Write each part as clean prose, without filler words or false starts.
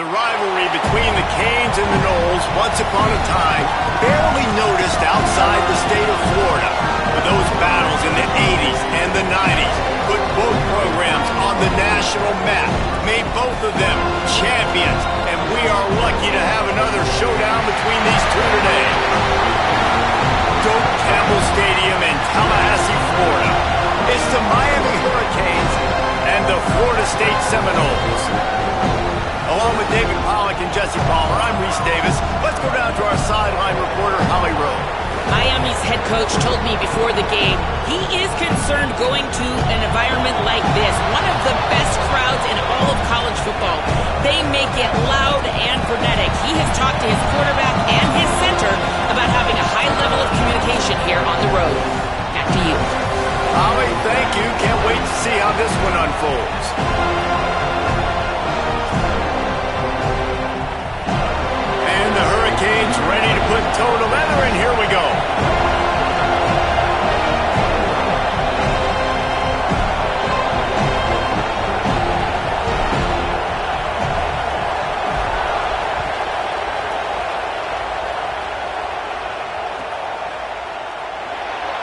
The rivalry between the Canes and the Noles, once upon a time, barely noticed outside the state of Florida. But those battles in the 80s and the 90s put both programs on the national map, made both of them champions, and we are lucky to have another showdown between these two today. Doak Campbell Stadium in Tallahassee, Florida. It's the Miami Hurricanes and the Florida State Seminoles. Along with David Pollack and Jesse Palmer, I'm Reese Davis. Let's go down to our sideline reporter, Holly Rowe. Miami's head coach told me before the game he is concerned going to an environment like this, one of the best crowds in all of college football. They make it loud and frenetic. He has talked to his quarterback and his center about having a high level of communication here on the road. Back to you. Holly, thank you. Can't wait to see how this one unfolds. And the Hurricanes ready to put toe to leather, and here we go.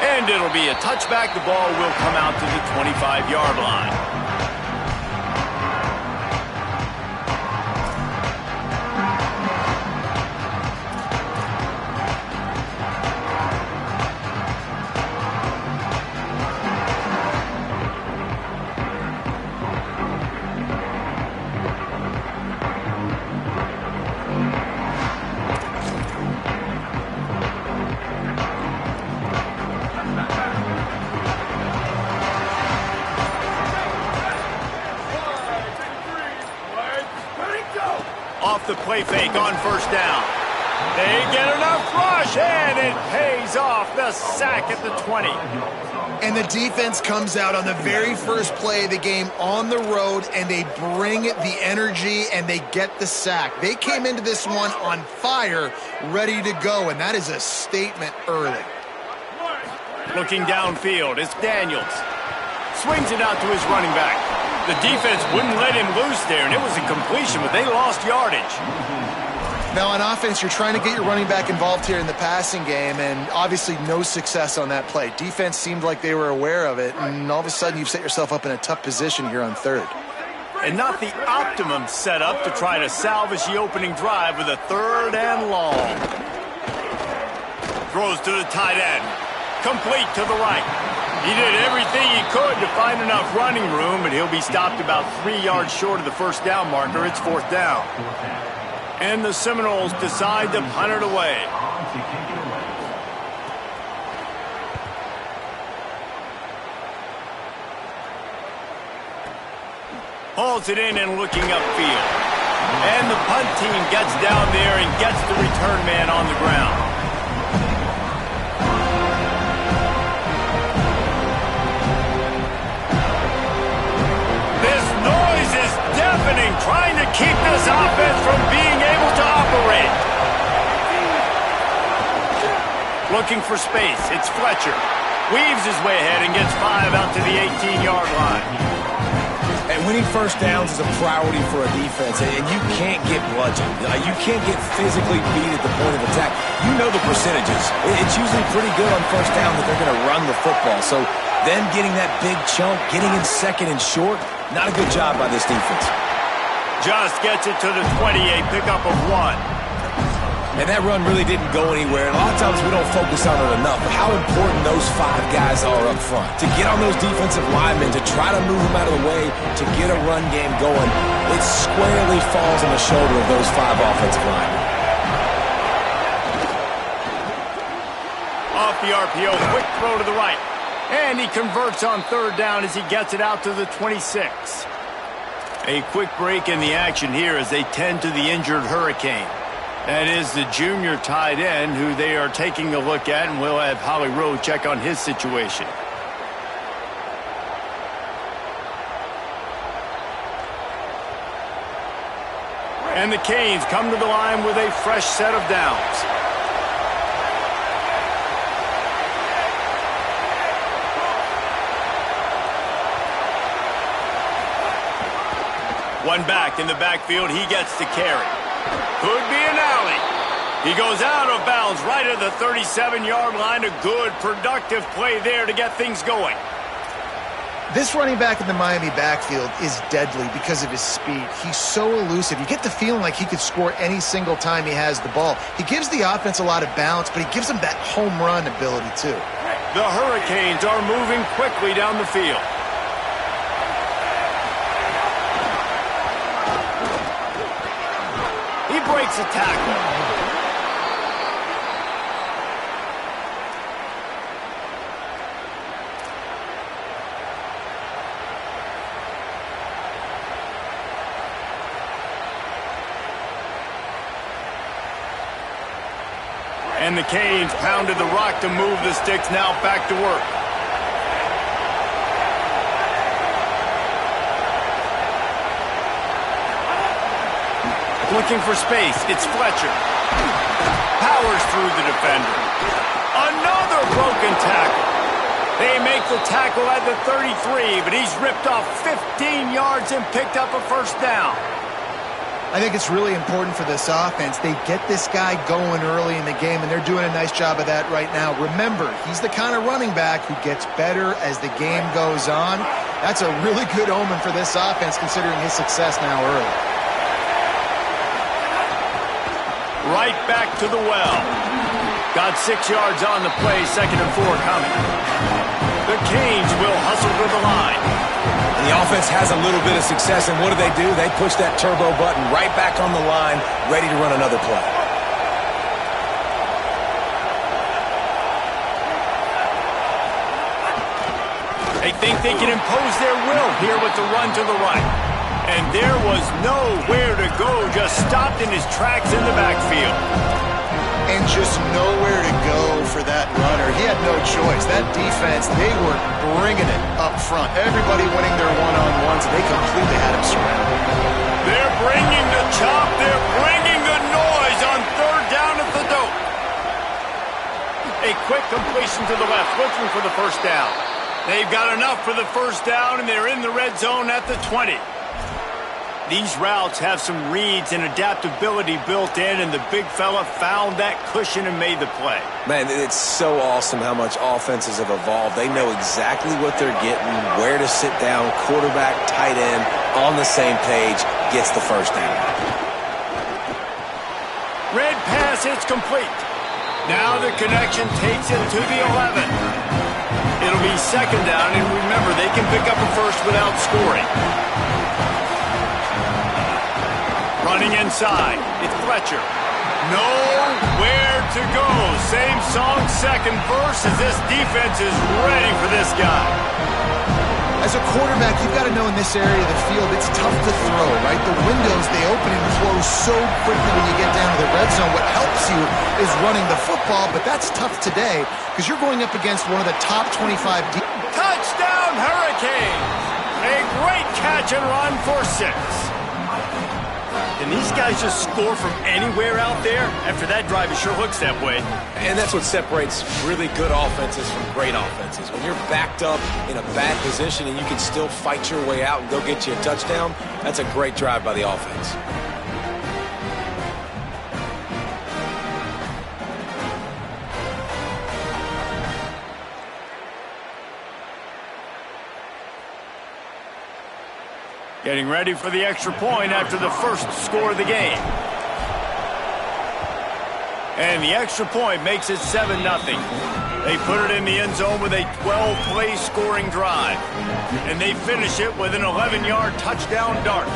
And it'll be a touchback. The ball will come out to the 25-yard line. Off the play fake on first down. They get enough rush, and it pays off. The sack at the 20. And the defense comes out on the very first play of the game on the road, and they bring the energy, and they get the sack. They came into this one on fire, ready to go, and that is a statement early. Looking downfield, it's Daniels. Swings it out to his running back. The defense wouldn't let him loose there, and it was a completion, but they lost yardage. Now, on offense, you're trying to get your running back involved here in the passing game, and obviously no success on that play. Defense seemed like they were aware of it, and all of a sudden you've set yourself up in a tough position here on third. And not the optimum setup to try to salvage the opening drive with a third and long. Throws to the tight end. Complete to the right. He did everything he could to find enough running room, but he'll be stopped about 3 yards short of the first down marker. It's fourth down. And the Seminoles decide to punt it away. Hauls it in and looking upfield. And the punt team gets down there and gets the return man on the ground. Trying to keep this offense from being able to operate. Looking for space. It's Fletcher. Weaves his way ahead and gets 5 out to the 18-yard line. And winning first downs is a priority for a defense, and you can't get bludgeoned. You can't get physically beat at the point of attack. You know the percentages. It's usually pretty good on first down that they're going to run the football. So then getting that big chunk, getting in second and short, not a good job by this defense. Just gets it to the 20, a pickup of 1. And that run really didn't go anywhere. And a lot of times we don't focus on it enough, but how important those 5 guys are up front. To get on those defensive linemen, to try to move them out of the way, to get a run game going, it squarely falls on the shoulder of those 5 offensive linemen. Off the RPO, quick throw to the right. And he converts on third down as he gets it out to the 26. A quick break in the action here as they tend to the injured Hurricane. That is the junior tight end who they are taking a look at, and we'll have Holly Rowe check on his situation. And the Canes come to the line with a fresh set of downs. One back in the backfield, he gets the carry. Could be an alley. He goes out of bounds right at the 37-yard line. A good, productive play there to get things going. This running back in the Miami backfield is deadly because of his speed. He's so elusive. You get the feeling like he could score any single time he has the ball. He gives the offense a lot of balance, but he gives them that home run ability too. The Hurricanes are moving quickly down the field. He breaks a tackle. And the Canes pounded the rock to move the sticks. Now back to work. Looking for space. It's Fletcher. Powers through the defender. Another broken tackle. They make the tackle at the 33, but he's ripped off 15 yards and picked up a first down. I think it's really important for this offense. They get this guy going early in the game, and they're doing a nice job of that right now. Remember, he's the kind of running back who gets better as the game goes on. That's a really good omen for this offense, considering his success now early. Right back to the well. Got 6 yards on the play, 2nd and 4 coming. The Canes will hustle to the line. The offense has a little bit of success, and what do? They push that turbo button right back on the line, ready to run another play. They think they can impose their will here with the run to the right. And there was nowhere to go, just stopped in his tracks in the backfield. And just nowhere to go for that runner. He had no choice. That defense, they were bringing it up front. Everybody winning their one-on-ones, and they completely had him surrounded. They're bringing the chop. They're bringing the noise on 3rd down at the dope. A quick completion to the left, looking for the first down. They've got enough for the first down, and they're in the red zone at the 20. These routes have some reads and adaptability built in, and the big fella found that cushion and made the play. Man, it's so awesome how much offenses have evolved. They know exactly what they're getting, where to sit down, quarterback, tight end, on the same page, gets the first down. Red pass, it's complete. Now the connection takes it to the 11. It'll be 2nd down, and remember, they can pick up a first without scoring. Running inside, it's Fletcher. Nowhere to go. Same song, 2nd verse, as this defense is ready for this guy. As a quarterback, you've got to know in this area of the field, it's tough to throw, right? The windows, they open and close so quickly when you get down to the red zone. What helps you is running the football, but that's tough today because you're going up against one of the top 25 Touchdown, Hurricanes! A great catch and run for 6. Can these guys just score from anywhere out there? After that drive, it sure looks that way. And that's what separates really good offenses from great offenses. When you're backed up in a bad position and you can still fight your way out and go get you a touchdown, that's a great drive by the offense. Getting ready for the extra point after the first score of the game. And the extra point makes it 7-0. They put it in the end zone with a 12-play scoring drive. And they finish it with an 11-yard touchdown dart.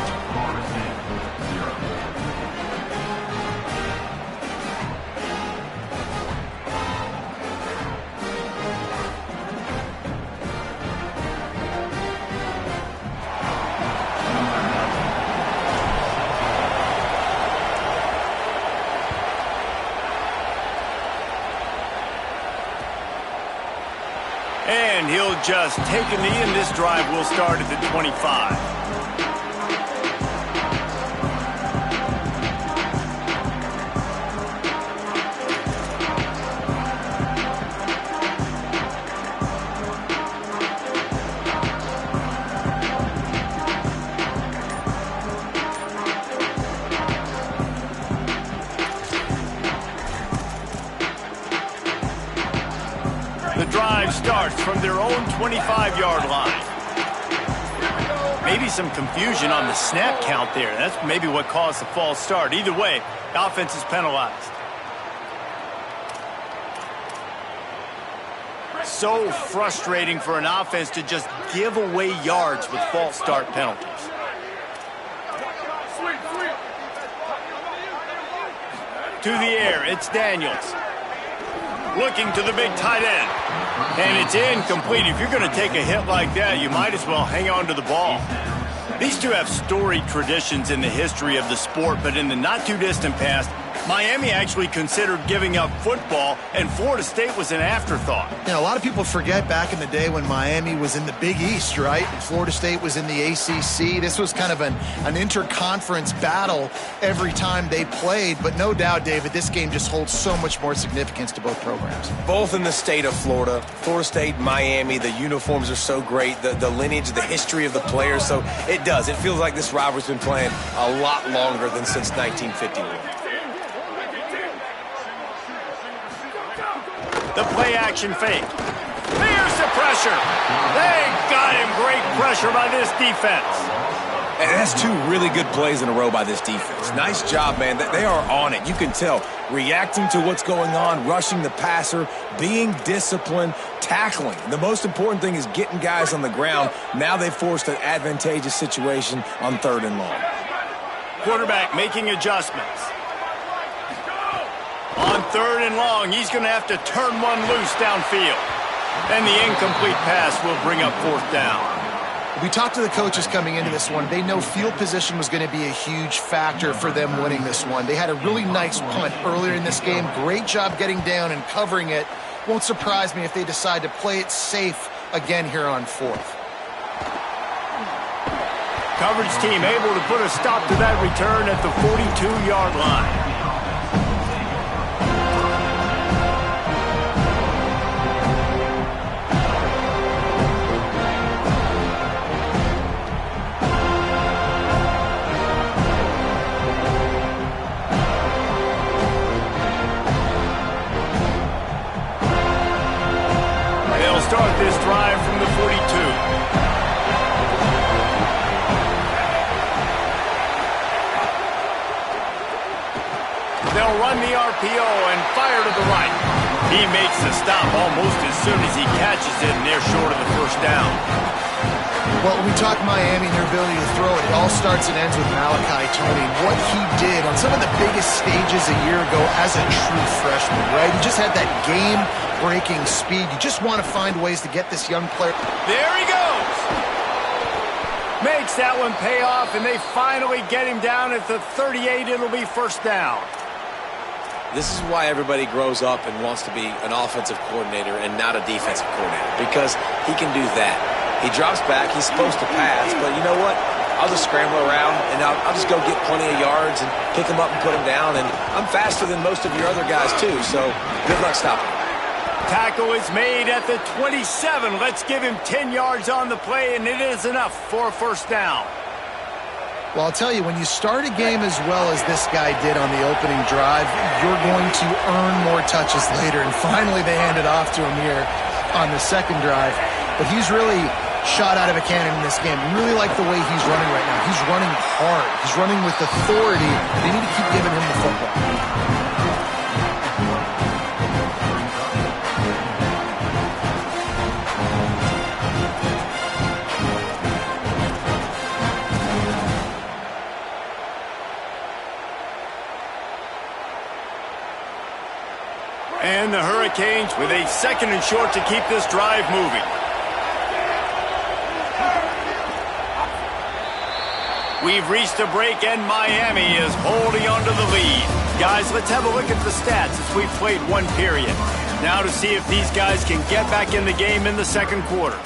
And he'll just take a knee, and this drive will start at the 25. own 25-yard line. Maybe some confusion on the snap count there. That's maybe what caused the false start. Either way, the offense is penalized. So frustrating for an offense to just give away yards with false start penalties. To the air, it's Daniels. Looking to the big tight end. And it's incomplete. If you're going to take a hit like that, you might as well hang on to the ball. These two have storied traditions in the history of the sport, but in the not-too-distant past, Miami actually considered giving up football, and Florida State was an afterthought. You know, a lot of people forget back in the day when Miami was in the Big East, right? And Florida State was in the ACC. This was kind of an interconference battle every time they played. But no doubt, David, this game just holds so much more significance to both programs. Both in the state of Florida. Florida State, Miami, the uniforms are so great. The lineage, the history of the players. So it does. It feels like this rivalry's been playing a lot longer than since 1951. The play-action fake. There's the pressure. They got him. Great pressure by this defense. And that's two really good plays in a row by this defense. Nice job, man. They are on it. You can tell. Reacting to what's going on, rushing the passer, being disciplined, tackling. The most important thing is getting guys on the ground. Now they've forced an advantageous situation on 3rd and long. Quarterback making adjustments. On 3rd and long, he's going to have to turn one loose downfield. And the incomplete pass will bring up 4th down. We talked to the coaches coming into this one. They know field position was going to be a huge factor for them winning this one. They had a really nice punt earlier in this game. Great job getting down and covering it. Won't surprise me if they decide to play it safe again here on 4th. Coverage team able to put a stop to that return at the 42-yard line. Start this drive from the 42. They'll run the RPO and fire to the right. He makes the stop almost as soon as he catches it, and they're short of the 1st down. Well, when we talk Miami and their ability to throw it, it all starts and ends with Malachi Tony. What he did on some of the biggest stages a year ago as a true freshman, right? He just had that game-breaking speed. You just want to find ways to get this young player. There he goes. Makes that one pay off, and they finally get him down at the 38. It'll be 1st down. This is why everybody grows up and wants to be an offensive coordinator and not a defensive coordinator, because he can do that. He drops back. He's supposed to pass, but you know what? I'll just scramble around, and I'll just go get plenty of yards and pick him up and put him down. And I'm faster than most of your other guys, too, so good luck stopping him. Tackle is made at the 27. Let's give him 10 yards on the play, and it is enough for a 1st down. Well, I'll tell you, when you start a game as well as this guy did on the opening drive, you're going to earn more touches later. And finally, they hand it off to him here on the 2nd drive. But he's really shot out of a cannon in this game. Really like the way he's running right now. He's running hard. He's running with authority. They need to keep giving him the football. And the Hurricanes with a 2nd and short to keep this drive moving. We've reached a break, and Miami is holding on to the lead. Guys, let's have a look at the stats as we've played 1 period. Now to see if these guys can get back in the game in the 2nd quarter.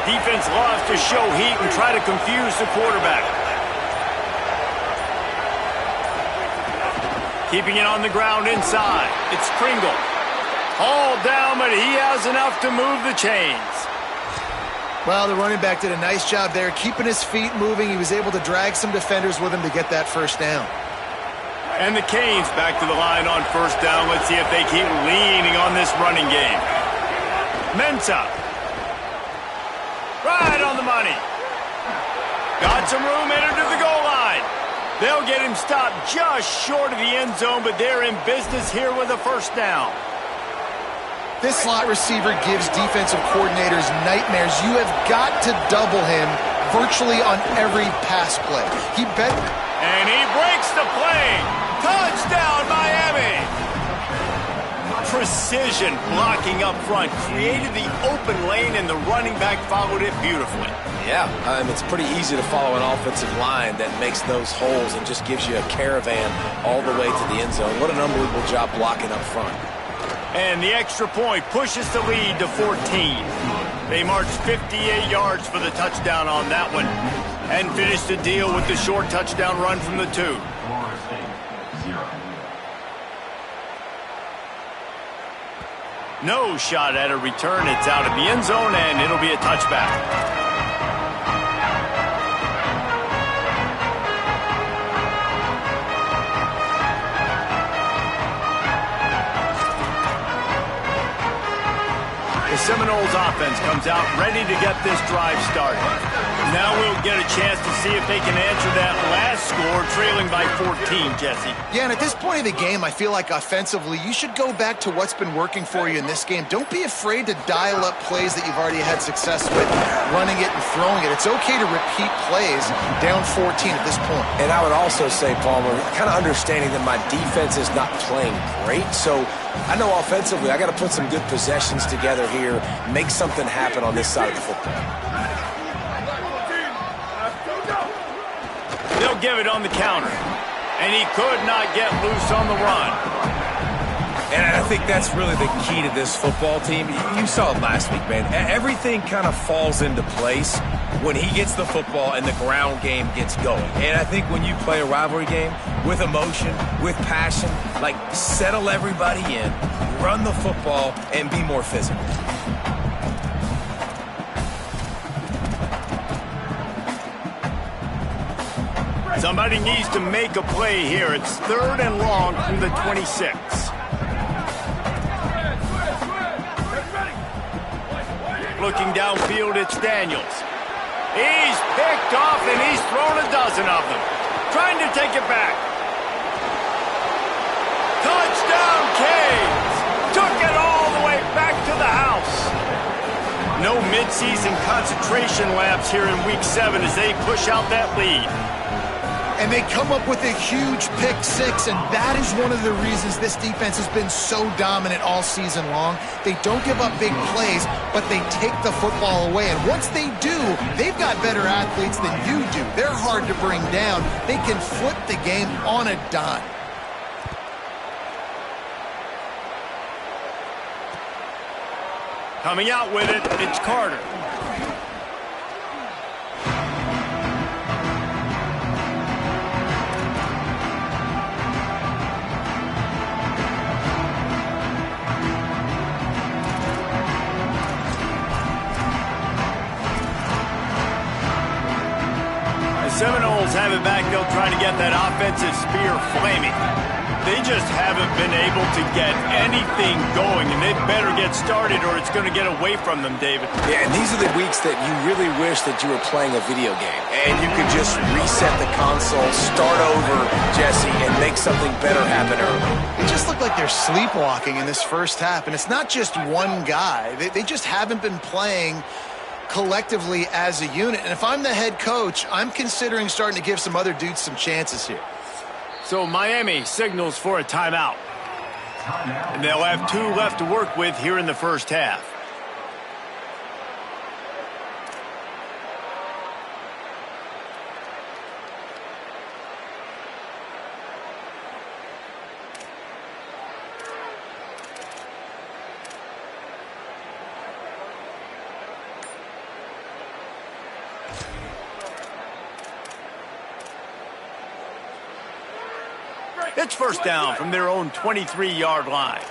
Defense loves to show heat and try to confuse the quarterback. Keeping it on the ground inside. It's Kringle. Hauled down, but he has enough to move the chains. Well, the running back did a nice job there, keeping his feet moving. He was able to drag some defenders with him to get that first down. And the Canes back to the line on first down. Let's see if they keep leaning on this running game. Mensah. Right on the money. Got some room, entered to the goal line. They'll get him stopped just short of the end zone, but they're in business here with a first down. This slot receiver gives defensive coordinators nightmares. You have got to double him virtually on every pass play. And he breaks the play. Touchdown, Miami. Precision blocking up front. Created the open lane, and the running back followed it beautifully. Yeah, it's pretty easy to follow an offensive line that makes those holes and just gives you a caravan all the way to the end zone. What an unbelievable job blocking up front. And the extra point pushes the lead to 14. They marched 58 yards for the touchdown on that one and finished the deal with the short touchdown run from the 2. No shot at a return. It's out of the end zone, and it'll be a touchback. The Seminoles offense comes out ready to get this drive started. Now we'll get a chance to see if they can answer that last score, trailing by 14, Jesse. Yeah, and at this point of the game, I feel like offensively, you should go back to what's been working for you in this game. Don't be afraid to dial up plays that you've already had success with, running it and throwing it. It's okay to repeat plays down 14 at this point. And I would also say, Palmer, kind of understanding that my defense is not playing great, so I know offensively I got to put some good possessions together here, make something happen on this side of the football. They'll give it on the counter, and he could not get loose on the run. And I think that's really the key to this football team. You saw it last week, man. Everything kind of falls into place when he gets the football and the ground game gets going. And I think when you play a rivalry game with emotion, with passion, like settle everybody in, run the football, and be more physical. Somebody needs to make a play here. It's 3rd and long from the 26. Looking downfield, it's Daniels. He's picked off, and he's thrown a dozen of them. Trying to take it back. Touchdown, Canes! Took it all the way back to the house. No midseason concentration lapse here in Week 7 as they push out that lead. And they come up with a huge pick 6, and that is one of the reasons this defense has been so dominant all season long. They don't give up big plays, but they take the football away. And once they do, they've got better athletes than you do. They're hard to bring down. They can flip the game on a dime. Coming out with it, it's Carter. Seminoles have it back. They'll try to get that offensive spear flaming. They just haven't been able to get anything going, and they better get started or it's going to get away from them, David. Yeah, and these are the weeks that you really wish that you were playing a video game, and you could just reset the console, start over, Jesse, and make something better happen early. It just looked like they're sleepwalking in this first half, and it's not just one guy. They just haven't been playing collectively as a unit. And if I'm the head coach, I'm considering starting to give some other dudes some chances here. So Miami signals for a timeout. And they'll have 2 left to work with here in the first half. It's first down from their own 23-yard line.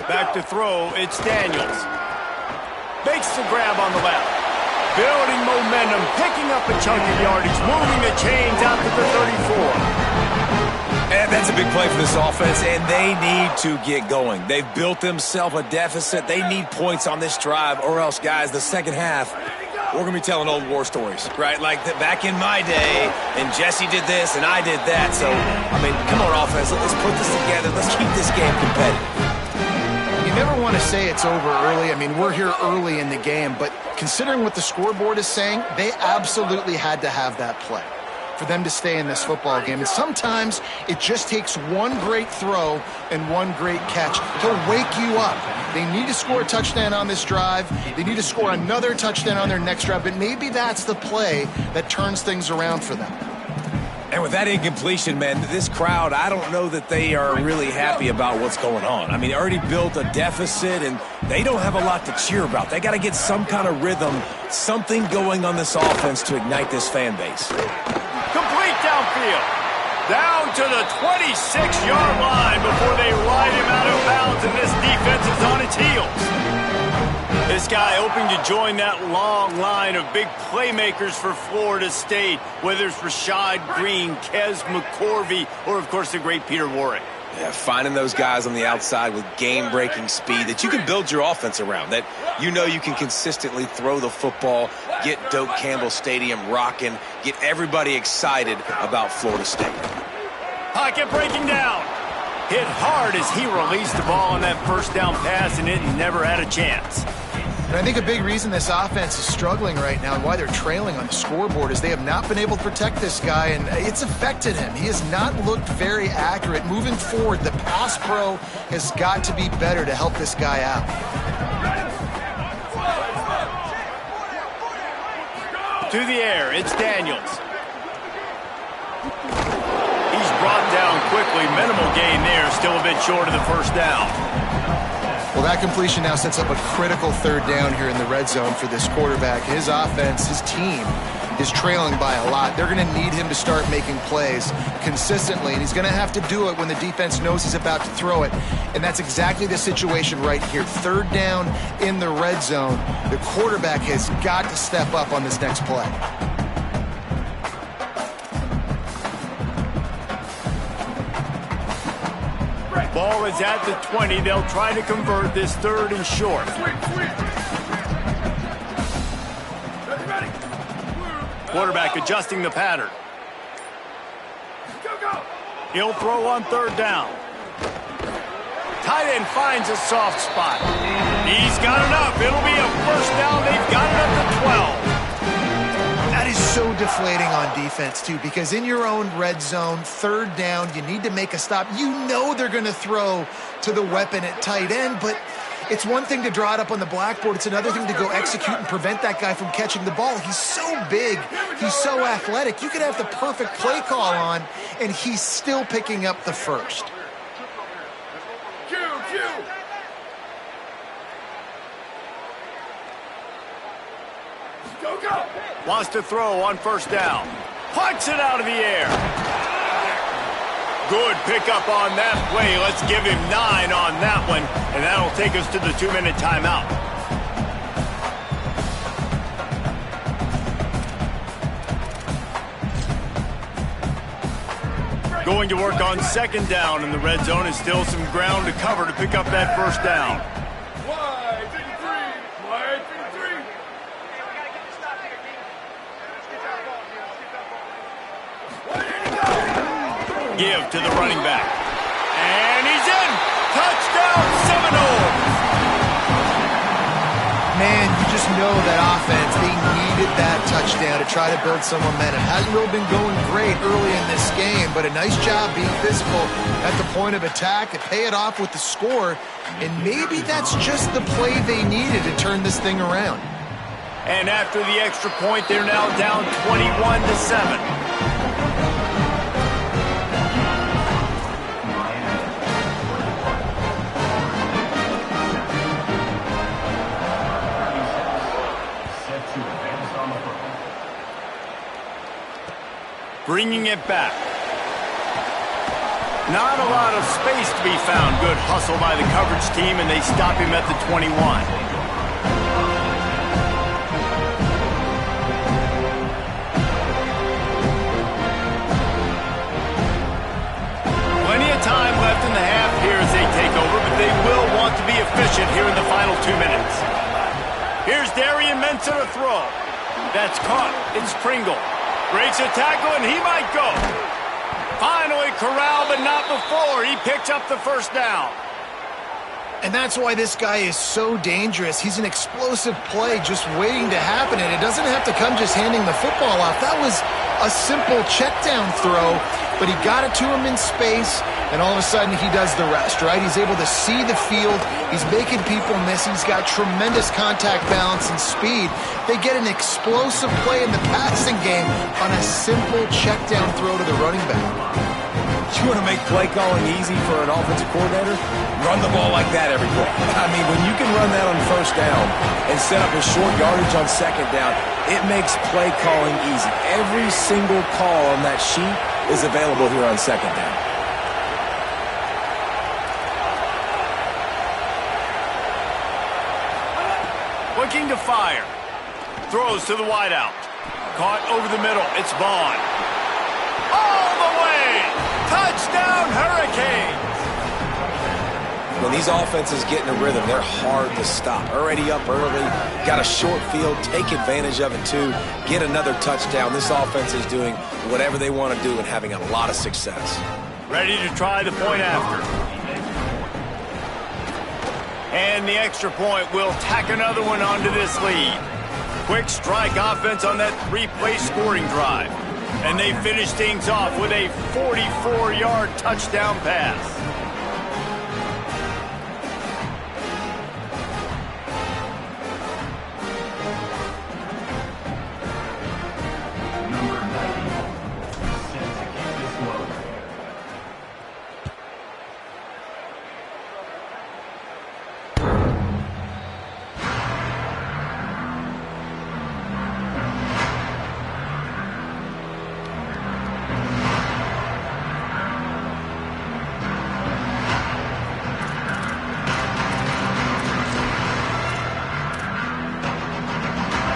Back to throw, it's Daniels. Makes the grab on the left. Building momentum, picking up a chunk of yardage, moving the chains out to the 34. And that's a big play for this offense, and they need to get going. They've built themselves a deficit. They need points on this drive, or else, guys, the second half, we're going to be telling old war stories, right? Like back in my day, and Jesse did this, and I did that. So, I mean, come on, offense. Let's put this together. Let's keep this game competitive. You never want to say it's over early. I mean, we're here early in the game, but considering what the scoreboard is saying, they absolutely had to have that play for them to stay in this football game. And sometimes it just takes one great throw and one great catch to wake you up. They need to score a touchdown on this drive. They need to score another touchdown on their next drive, but maybe that's the play that turns things around for them. And with that incompletion, man, this crowd, I don't know that they are really happy about what's going on. I mean, they already built a deficit, and they don't have a lot to cheer about. They got to get some kind of rhythm, something going on this offense to ignite this fan base. Complete downfield. Down to the 26-yard line before they ride him out of bounds, and this defense is on its heels. This guy hoping to join that long line of big playmakers for Florida State, whether it's Rashad Green, Kez McCorvey, or, of course, the great Peter Warrick. Yeah, finding those guys on the outside with game-breaking speed that you can build your offense around, that you know you can consistently throw the football, get Doak Campbell Stadium rocking, get everybody excited about Florida State. Pocket breaking down. Hit hard as he released the ball on that first down pass, and it never had a chance. And I think a big reason this offense is struggling right now and why they're trailing on the scoreboard is they have not been able to protect this guy, and it's affected him. He has not looked very accurate. Moving forward, the pass pro has got to be better to help this guy out. To the air, it's Daniels. He's brought down quickly. Minimal gain there, still a bit short of the first down. Well, that completion now sets up a critical third down here in the red zone for this quarterback. His offense, his team, is trailing by a lot. They're going to need him to start making plays consistently, and he's going to have to do it when the defense knows he's about to throw it. And that's exactly the situation right here. Third down in the red zone. The quarterback has got to step up on this next play. Ball is at the 20. They'll try to convert this third and short. Quarterback adjusting the pattern. He'll throw on third down. Tight end finds a soft spot. He's got enough. It'll be a first down. They've got it up to 12. That is so deflating on defense, too, because in your own red zone, third down, you need to make a stop. You know they're going to throw to the weapon at tight end, but it's one thing to draw it up on the blackboard. It's another thing to go execute and prevent that guy from catching the ball. He's so big. He's so athletic. You could have the perfect play call on, and he's still picking up the first. Wants to throw on first down. Punts it out of the air. Good pickup on that play. Let's give him 9 on that one, and that'll take us to the 2-minute timeout. Going to work on second down in the red zone, and still some ground to cover to pick up that first down. Give to the running back. And he's in! Touchdown, Seminoles! Man, you just know that offense, they needed that touchdown to try to build some momentum. Hasn't really been going great early in this game, but a nice job being physical at the point of attack and pay it off with the score. And maybe that's just the play they needed to turn this thing around. And after the extra point, they're now down 21-7. Bringing it back. Not a lot of space to be found. Good hustle by the coverage team, and they stop him at the 21. Plenty of time left in the half here as they take over, but they will want to be efficient here in the final 2 minutes. Here's Darian Mensah to throw. That's caught. It's Pringle. Breaks a tackle, and he might go. Finally corralled, but not before. He picks up the first down. And that's why this guy is so dangerous. He's an explosive play just waiting to happen, and it doesn't have to come just handing the football off. That was a simple check down throw, but he got it to him in space, and all of a sudden he does the rest, right? He's able to see the field. He's making people miss. He's got tremendous contact balance and speed. They get an explosive play in the passing game on a simple check down throw to the running back. You want to make play calling easy for an offensive coordinator? Run the ball like that every play. I mean, when you can run that on first down and set up a short yardage on second down, it makes play calling easy. Every single call on that sheet is available here on second down. Looking to fire. Throws to the wideout. Caught over the middle. It's Vaughn. All the way! Touchdown, Hurricanes! When these offenses get in a rhythm, they're hard to stop. Already up early, got a short field, take advantage of it too, get another touchdown. This offense is doing whatever they want to do and having a lot of success. Ready to try the point after. And the extra point will tack another one onto this lead. Quick strike offense on that 3-play scoring drive. And they finish things off with a 44-yard touchdown pass.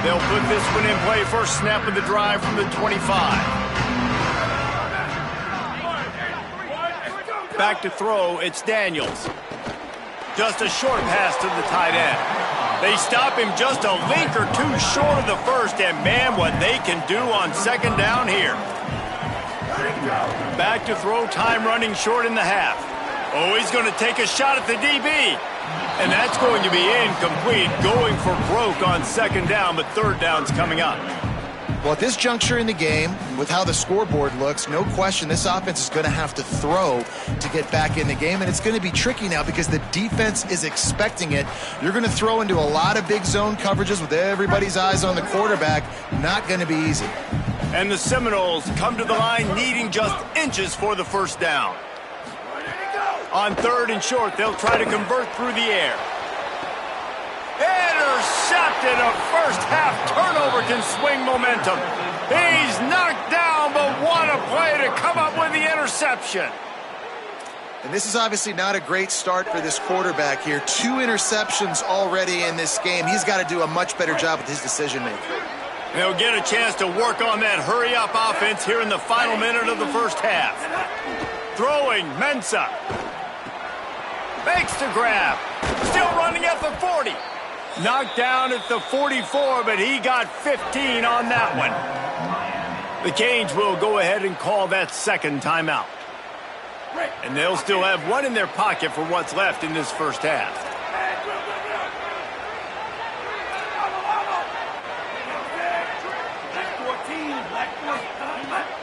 They'll put this one in play. First snap of the drive from the 25. Back to throw, it's Daniels. Just a short pass to the tight end. They stop him just a link or two short of the first, and man, what they can do on second down here. Back to throw, time running short in the half. Oh, he's going to take a shot at the DB. And that's going to be incomplete, going for broke on second down, but third down's coming up. Well, at this juncture in the game, with how the scoreboard looks, no question this offense is going to have to throw to get back in the game, and it's going to be tricky now because the defense is expecting it. You're going to throw into a lot of big zone coverages with everybody's eyes on the quarterback. Not going to be easy. And the Seminoles come to the line needing just inches for the first down. On third and short, they'll try to convert through the air. Intercepted. A first-half turnover can swing momentum. He's knocked down, but what a play to come up with the interception. And this is obviously not a great start for this quarterback here. 2 interceptions already in this game. He's got to do a much better job with his decision-making. They'll get a chance to work on that hurry-up offense here in the final minute of the first half. Throwing, Mensah. Makes the grab. Still running at the 40. Knocked down at the 44, but he got 15 on that one. The Canes will go ahead and call that second timeout. And they'll still have one in their pocket for what's left in this first half.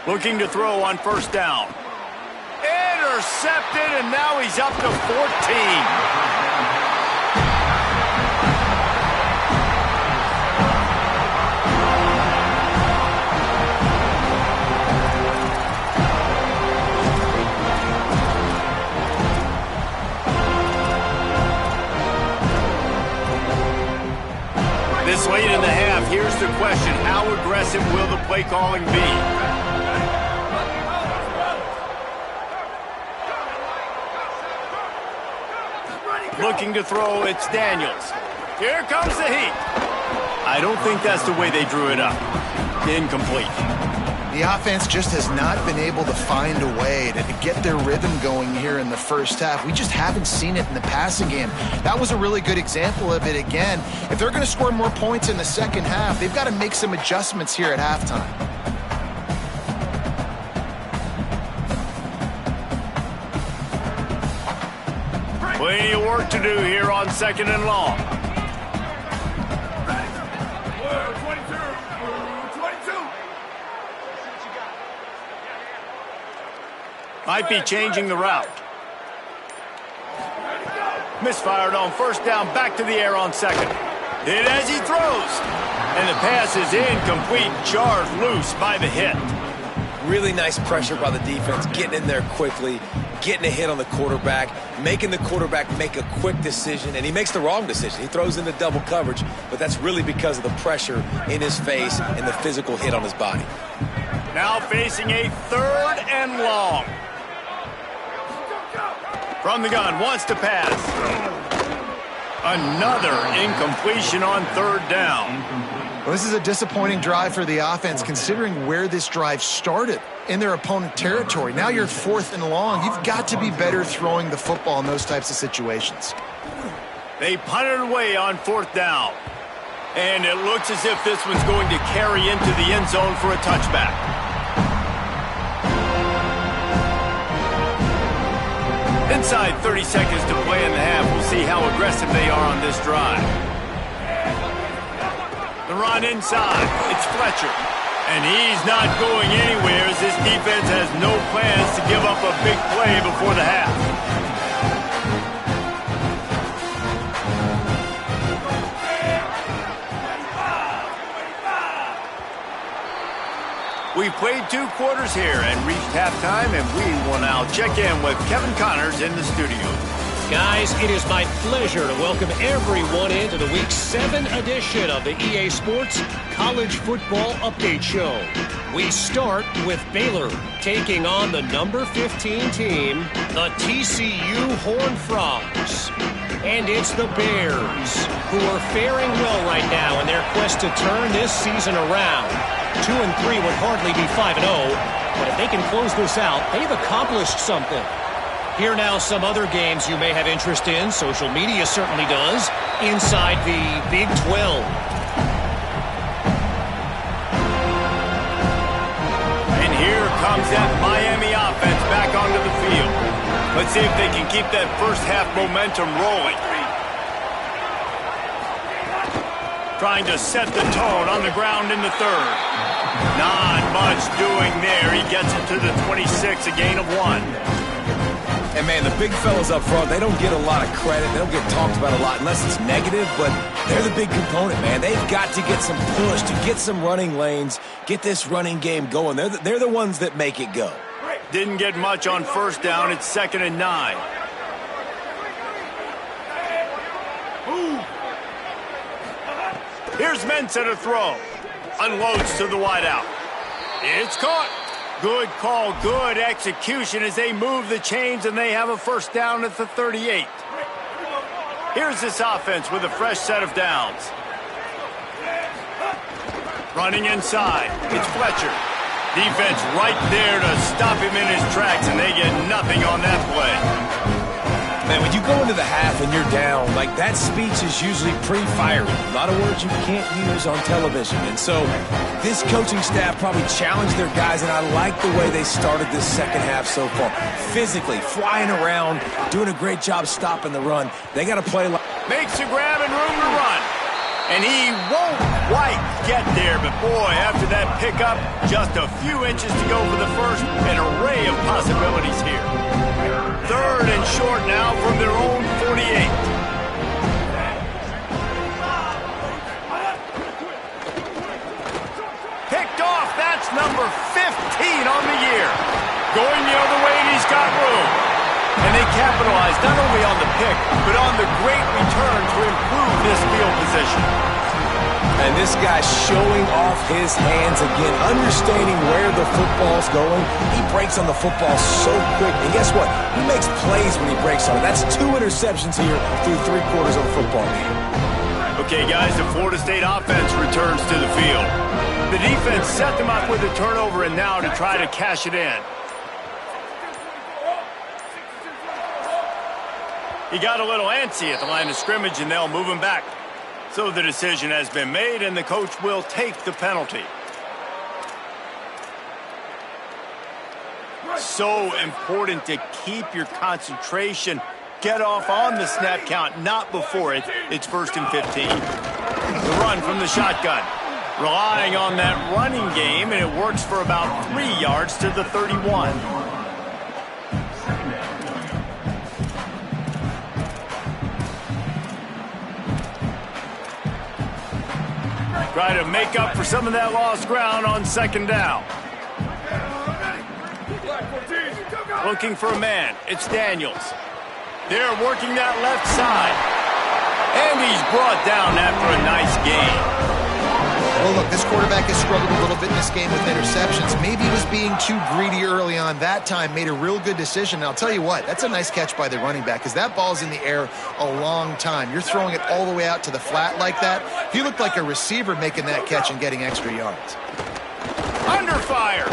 Looking to throw on first down. Intercepted, and now he's up to 14. This late in the half, here's the question. How aggressive will the play calling be? looking to throw. It's Daniels. Here comes the heat. I don't think that's the way they drew it up. Incomplete. The offense just has not been able to find a way to get their rhythm going here in the first half. We just haven't seen it in the passing game. That was a really good example of it again. If they're going to score more points in the second half, they've got to make some adjustments here at halftime. Plenty of work to do here on 2nd and long. Might be changing the route. Misfired on 1st down, back to the air on 2nd. Hit as he throws. And the pass is incomplete, charged loose by the hit. Really nice pressure by the defense, getting in there quickly, getting a hit on the quarterback, making the quarterback make a quick decision, and he makes the wrong decision. He throws into double coverage, but that's really because of the pressure in his face and the physical hit on his body. Now facing a 3rd and long. From the gun, wants to pass. Another incompletion on 3rd down. Well, this is a disappointing drive for the offense, considering where this drive started in their opponent territory. Now you're 4th and long. You've got to be better throwing the football in those types of situations. They punted away on 4th down. And it looks as if this one's going to carry into the end zone for a touchback. Inside 30 seconds to play in the half. We'll see how aggressive they are on this drive. The run inside. It's Fletcher. And he's not going anywhere as this defense has no plans to give up a big play before the half. We've played 2 quarters here and reached halftime, and we will now check in with Kevin Connors in the studio. Guys, it is my pleasure to welcome everyone into the Week 7 edition of the EA Sports College Football Update Show. We start with Baylor taking on the number 15 team, the TCU Horned Frogs. And it's the Bears, who are faring well right now in their quest to turn this season around. 2-3 would hardly be 5-0, but if they can close this out, they've accomplished something. Here now some other games you may have interest in. Social media certainly does. Inside the Big 12. And here comes that Miami offense back onto the field. Let's see if they can keep that first half momentum rolling. Trying to set the tone on the ground in the 3rd. Not much doing there. He gets it to the 26, a gain of 1. And, man, the big fellas up front, they don't get a lot of credit. They don't get talked about a lot unless it's negative, but they're the big component, man. They've got to get some push, to get some running lanes, get this running game going. They're the ones that make it go. Didn't get much on 1st down. It's 2nd and 9. Here's Mensah to throw. Unloads to the wideout. It's caught. Good call, good execution as they move the chains and they have a 1st down at the 38. Here's this offense with a fresh set of downs. Running inside. It's Fletcher. Defense right there to stop him in his tracks, and they get nothing on that play. Man, when you go into the half and you're down, like that speech is usually pretty fiery. A lot of words you can't use on television. And so this coaching staff probably challenged their guys, and I like the way they started this second half so far. Physically, flying around, doing a great job stopping the run. They got to play like... Makes a grab and room to run. And he won't quite get there, but boy, after that pickup, just a few inches to go for the first. An array of possibilities here. 3rd and short now from their own 48. Picked off, that's number 15 on the year. Going the other way, and he's got room. And they capitalized not only on the pick, but on the great return to improve this field position. And this guy's showing off his hands again, understanding where the football's going. He breaks on the football so quick. And guess what? He makes plays when he breaks on it. That's 2 interceptions here through 3/4 of a football game. Okay, guys, the Florida State offense returns to the field. The defense set them up with a turnover and now to try to cash it in. He got a little antsy at the line of scrimmage, and they'll move him back. So the decision has been made, and the coach will take the penalty. So important to keep your concentration. Get off on the snap count, not before it. It's 1st and 15. The run from the shotgun. Relying on that running game, and it works for about 3 yards to the 31. Try to make up for some of that lost ground on 2nd down. Looking for a man. It's Daniels. They're working that left side. And he's brought down after a nice gain. Well, look, this quarterback has struggled a little bit in this game with interceptions. Maybe he was being too greedy early on. That time made a real good decision. And I'll tell you what, that's a nice catch by the running back because that ball's in the air a long time. You're throwing it all the way out to the flat like that. He looked like a receiver making that catch and getting extra yards. Under fire.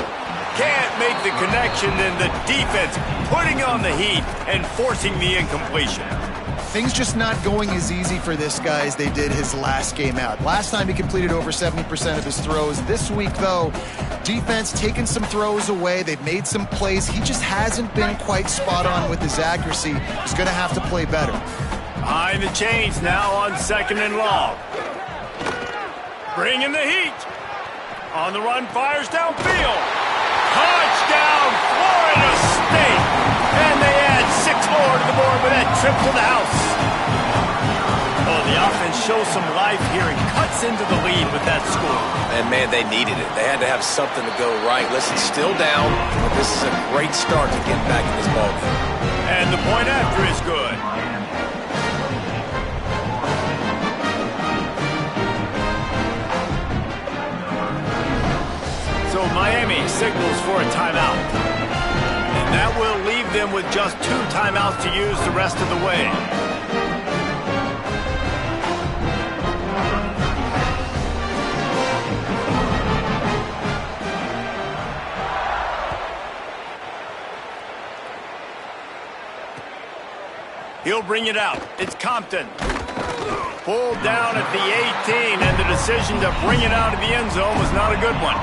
Can't make the connection, and the defense putting on the heat and forcing the incompletion. Things just not going as easy for this guy as they did his last game out. Last time he completed over 70% of his throws. This week, though, defense taking some throws away. They've made some plays. He just hasn't been quite spot on with his accuracy. He's going to have to play better. Behind the chains now on 2nd and long. Bringing the heat. On the run, fires downfield. Touchdown, Florida State. And they add 6 more to the board with that trip to the house. Oh, the offense shows some life here and cuts into the lead with that score. And, man, they needed it. They had to have something to go right. Listen, still down, but this is a great start to get back in this ballgame. And the point after is good. So Miami signals for a timeout. And that will leave them with just 2 timeouts to use the rest of the way. He'll bring it out. It's Compton. Pulled down at the 18, and the decision to bring it out of the end zone was not a good one.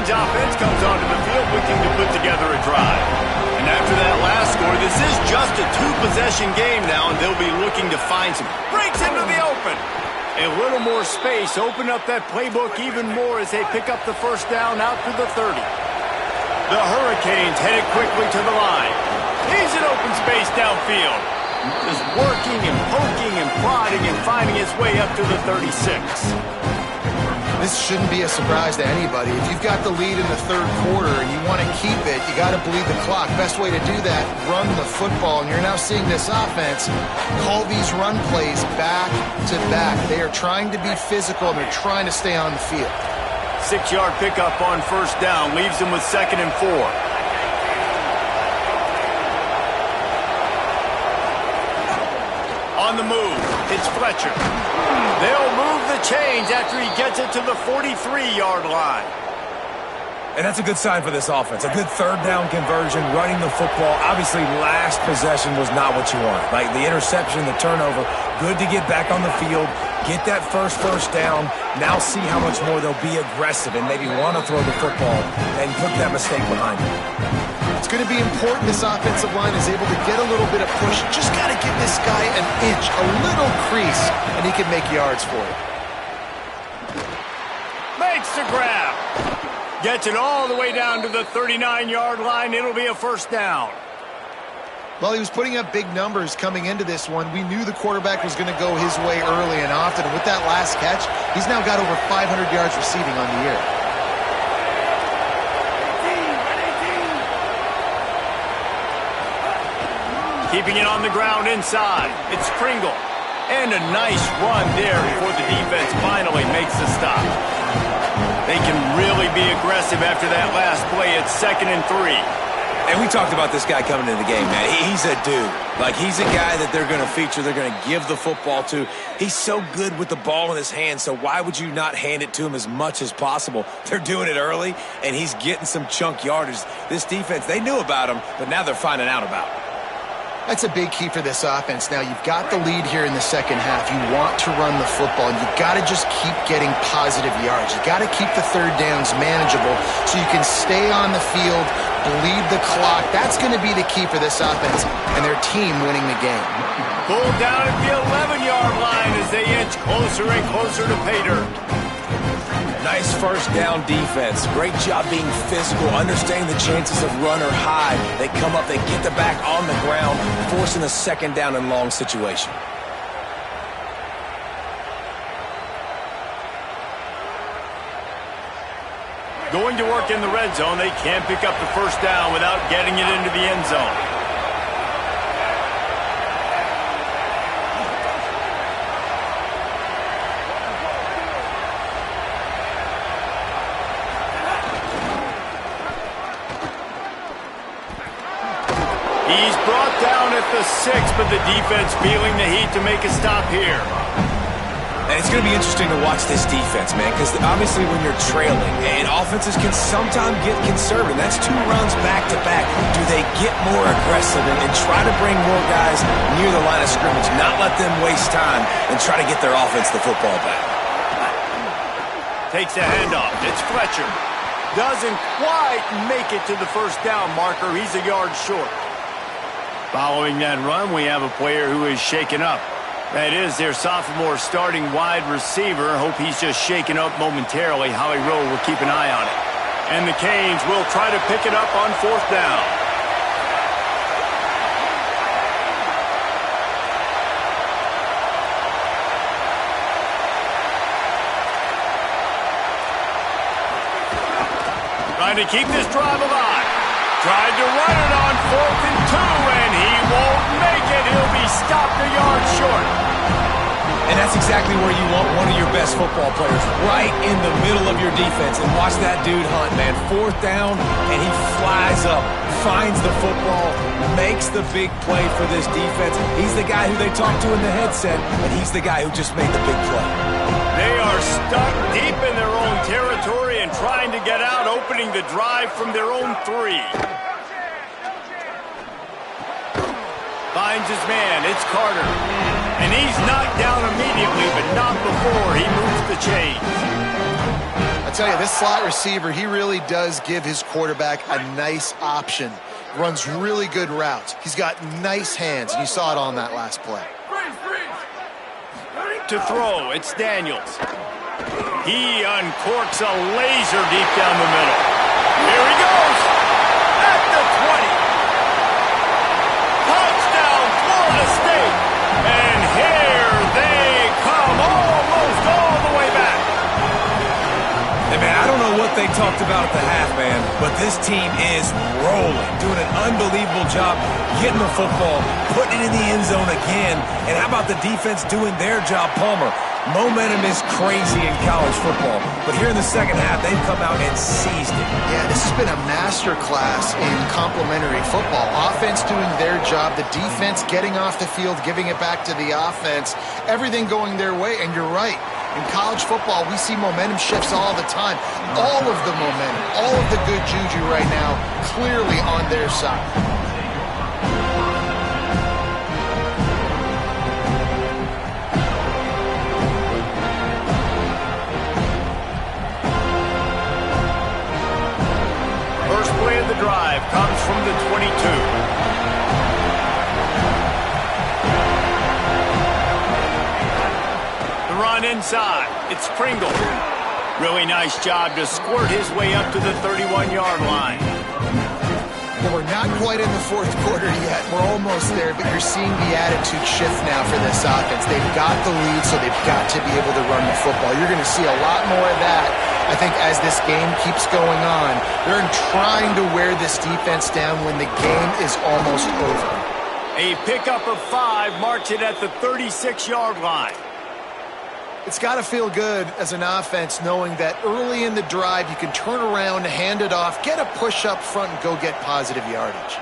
Offense comes onto the field looking to put together a drive. And after that last score, this is just a 2-possession game now, and they'll be looking to find some breaks into the open. A little more space, open up that playbook even more as they pick up the 1st down out to the 30. The Hurricanes headed quickly to the line. He's in open space downfield. Just working and poking and prodding and finding his way up to the 36. This shouldn't be a surprise to anybody. If you've got the lead in the 3rd quarter and you want to keep it, you got to bleed the clock. Best way to do that, run the football. And you're now seeing this offense call these run plays back to back. They are trying to be physical, and they're trying to stay on the field. 6-yard pickup on 1st down leaves them with 2nd and 4. On the move, it's Fletcher. They'll move the chains after he gets it to the 43-yard line. And that's a good sign for this offense. A good 3rd down conversion, running the football. Obviously, last possession was not what you want. Like the interception, the turnover. Good to get back on the field, get that first down. Now see how much more they'll be aggressive and maybe want to throw the football and put that mistake behind them. It's going to be important this offensive line is able to get a little bit of push. Just got to give this guy an inch, a little crease, and he can make yards for it. Makes the grab. Gets it all the way down to the 39-yard line. It'll be a 1st down. Well, he was putting up big numbers coming into this one. We knew the quarterback was going to go his way early and often. And with that last catch, he's now got over 500 yards receiving on the year. Keeping it on the ground inside. It's Pringle. And a nice run there before the defense finally makes the stop. They can really be aggressive after that last play. It's 2nd and 3. And we talked about this guy coming into the game, man. He's a dude. Like, he's a guy that they're going to feature, they're going to give the football to. He's so good with the ball in his hand, so why would you not hand it to him as much as possible? They're doing it early, and he's getting some chunk yardage. This defense, they knew about him, but now they're finding out about him. That's a big key for this offense. Now, you've got the lead here in the second half. You want to run the football. You've got to just keep getting positive yards. You've got to keep the third downs manageable so you can stay on the field, bleed the clock. That's going to be the key for this offense and their team winning the game. Pulled down at the 11-yard line as they inch closer and closer to pay dirt. Nice first down defense. Great job being physical, understanding the chances of run or hide. They come up, they get the back on the ground, forcing a 2nd down and long situation. Going to work in the red zone, they can't pick up the first down without getting it into the end zone. He's brought down at the 6, but the defense feeling the heat to make a stop here. And it's going to be interesting to watch this defense, man, because obviously when you're trailing, and offenses can sometimes get conservative. That's 2 runs back-to-back. Do they get more aggressive and try to bring more guys near the line of scrimmage, not let them waste time, and try to get their offense the football back? Takes a handoff. It's Fletcher. Doesn't quite make it to the first down marker. He's a yard short. Following that run, we have a player who is shaken up. That is their sophomore starting wide receiver. Hope he's just shaken up momentarily. Howie Rowe will keep an eye on it. And the Canes will try to pick it up on 4th down. Trying to keep this drive alive. Tried to run it on 4th and 2, and he won't make it. He'll be stopped a yard short. And that's exactly where you want one of your best football players, right in the middle of your defense. And watch that dude hunt, man. 4th down, and he flies up, finds the football, makes the big play for this defense. He's the guy who they talk to in the headset, and he's the guy who just made the big play. They are stuck deep in their own territory and trying to get out, opening the drive from their own 3. Finds his man. It's Carter. And he's knocked down immediately, but not before he moves the chains. I tell you, this slot receiver, he really does give his quarterback a nice option. Runs really good routes. He's got nice hands, and you saw it on that last play. To throw, it's Daniels. He uncorks a laser deep down the middle. Here he goes. At the 20. Touchdown, Florida State. And here they come, almost all the way back. Hey, man, I don't know what they talked about at the half, man, but this team is rolling, doing an unbelievable job getting the football, putting it in the end zone again. And how about the defense doing their job, Palmer? Momentum is crazy in college football, but here in the second half, they've come out and seized it. Yeah, this has been a master class in complementary football. Offense doing their job, the defense getting off the field, giving it back to the offense, everything going their way, and you're right. In college football, we see momentum shifts all the time. All of the momentum, all of the good juju right now, clearly on their side. First play of the drive comes from the 22. The run inside. It's Pringle. Really nice job to squirt his way up to the 31-yard line. Well, we're not quite in the fourth quarter yet. We're almost there, but you're seeing the attitude shift now for this offense. They've got the lead, so they've got to be able to run the football. You're going to see a lot more of that, I think, as this game keeps going on. They're trying to wear this defense down when the game is almost over. A pickup of 5 marks it at the 36-yard line. It's got to feel good as an offense knowing that early in the drive you can turn around, hand it off, get a push up front, and go get positive yardage.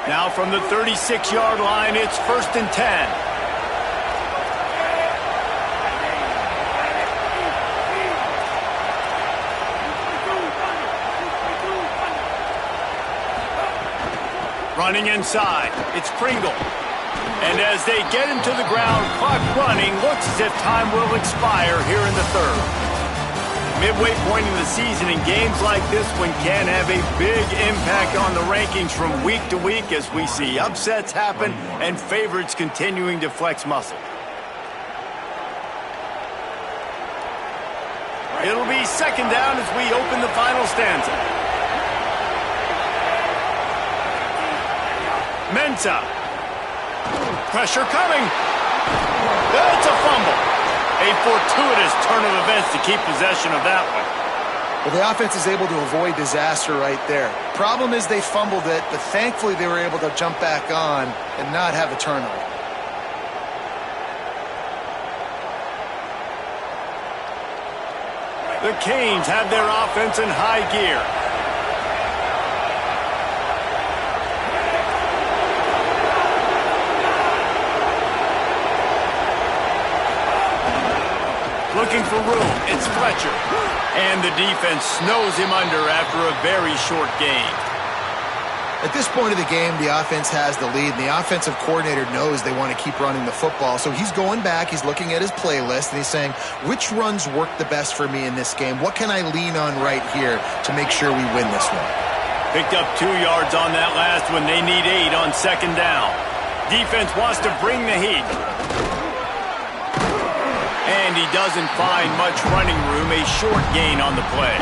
Now from the 36-yard line, it's 1st and 10. Running inside, it's Pringle. And as they get him to the ground, clock running, looks as if time will expire here in the 3rd. Midway point in the season, in games like this one can have a big impact on the rankings from week to week as we see upsets happen and favorites continuing to flex muscle. It'll be 2nd down as we open the final stanza. Mensah. Pressure coming. It's a fumble. A fortuitous turn of events to keep possession of that one. Well, the offense is able to avoid disaster right there. Problem is they fumbled it, but thankfully they were able to jump back on and not have a turnover. The Canes have their offense in high gear. Looking for room, it's Fletcher. And the defense snows him under after a very short gain. At this point of the game, the offense has the lead, and the offensive coordinator knows they want to keep running the football. So he's going back, he's looking at his playlist, and he's saying, which runs work the best for me in this game? What can I lean on right here to make sure we win this one? Picked up 2 yards on that last one. They need 8 on 2nd down. Defense wants to bring the heat. And he doesn't find much running room, a short gain on the play.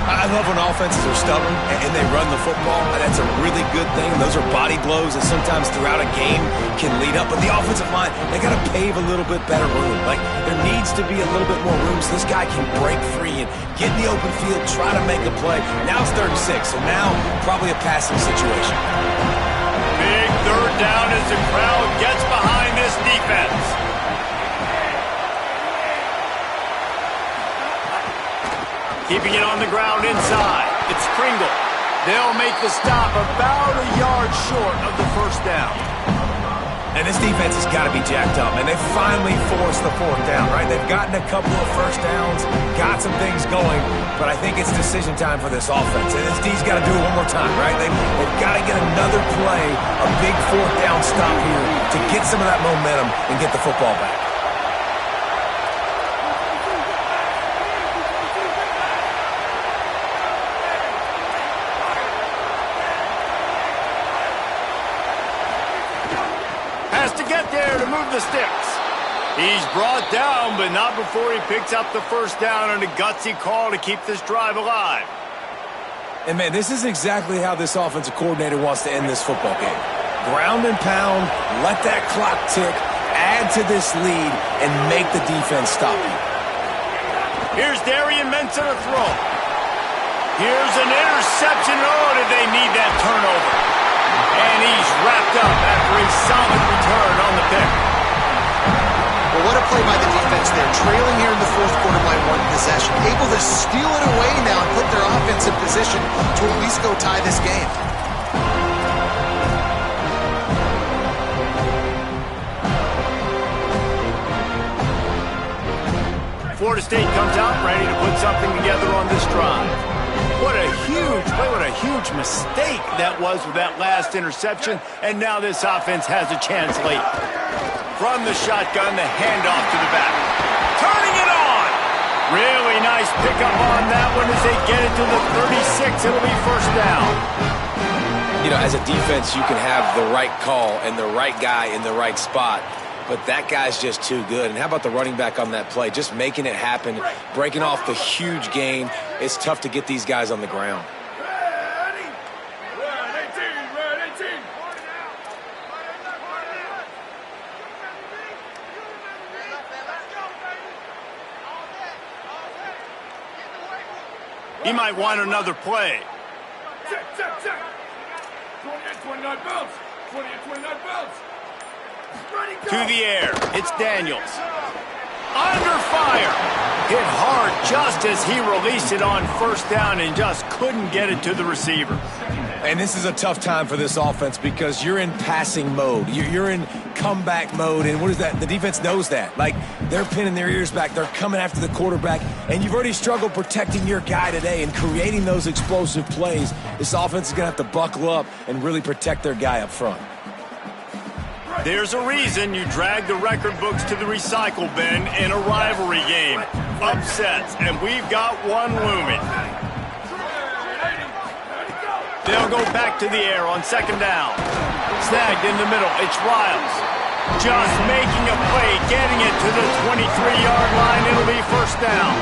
I love when offenses are stubborn and they run the football. That's a really good thing. Those are body blows that sometimes throughout a game can lead up. But the offensive line, they got to pave a little bit better room. Like, there needs to be a little bit more room so this guy can break free and get in the open field, try to make a play. Now it's 3rd and 6, so now probably a passing situation. Big 3rd down as the crowd gets behind this defense. Keeping it on the ground inside. It's Pringle. They'll make the stop about a yard short of the 1st down. And this defense has got to be jacked up, and they finally forced the 4th down, right? They've gotten a couple of 1st downs, got some things going, but I think it's decision time for this offense. And this D's got to do it one more time, right? They've got to get another play, a big 4th down stop here to get some of that momentum and get the football back. The sticks. He's brought down, but not before he picks up the 1st down on a gutsy call to keep this drive alive. And, man, this is exactly how this offensive coordinator wants to end this football game. Ground and pound, let that clock tick, add to this lead, and make the defense stop you. Here's Darian Mensah to throw. Here's an interception. Oh, did they need that turnover? And he's wrapped up after a solid return on the pick. Well, what a play by the defense there. Trailing here in the 4th quarter by 1 possession. Able to steal it away now and put their offense in position to at least go tie this game. Florida State comes out ready to put something together on this drive. What a huge play, what a huge mistake that was with that last interception. And now this offense has a chance late. From the shotgun, the handoff to the back. Turning it on! Really nice pickup on that one as they get it to the 36. It'll be 1st down. You know, as a defense, you can have the right call and the right guy in the right spot. But that guy's just too good. And how about the running back on that play? Just making it happen, breaking off the huge gain. It's tough to get these guys on the ground. He might want another play. Check. 28, 29 bounce. 28, 29 bounce. Ready, go. To the air. It's Daniels. Under fire. Hit hard just as he released it on first down and just couldn't get it to the receiver. And this is a tough time for this offense because you're in passing mode. You're in comeback mode. And what is that? The defense knows that. Like, they're pinning their ears back. They're coming after the quarterback. And you've already struggled protecting your guy today and creating those explosive plays. This offense is going to have to buckle up and really protect their guy up front. There's a reason you drag the record books to the recycle bin in a rivalry game. Upsets, and we've got one looming. They'll go back to the air on second down. Snagged in the middle. It's Riles. Just making a play, getting it to the 23-yard line. It'll be first down.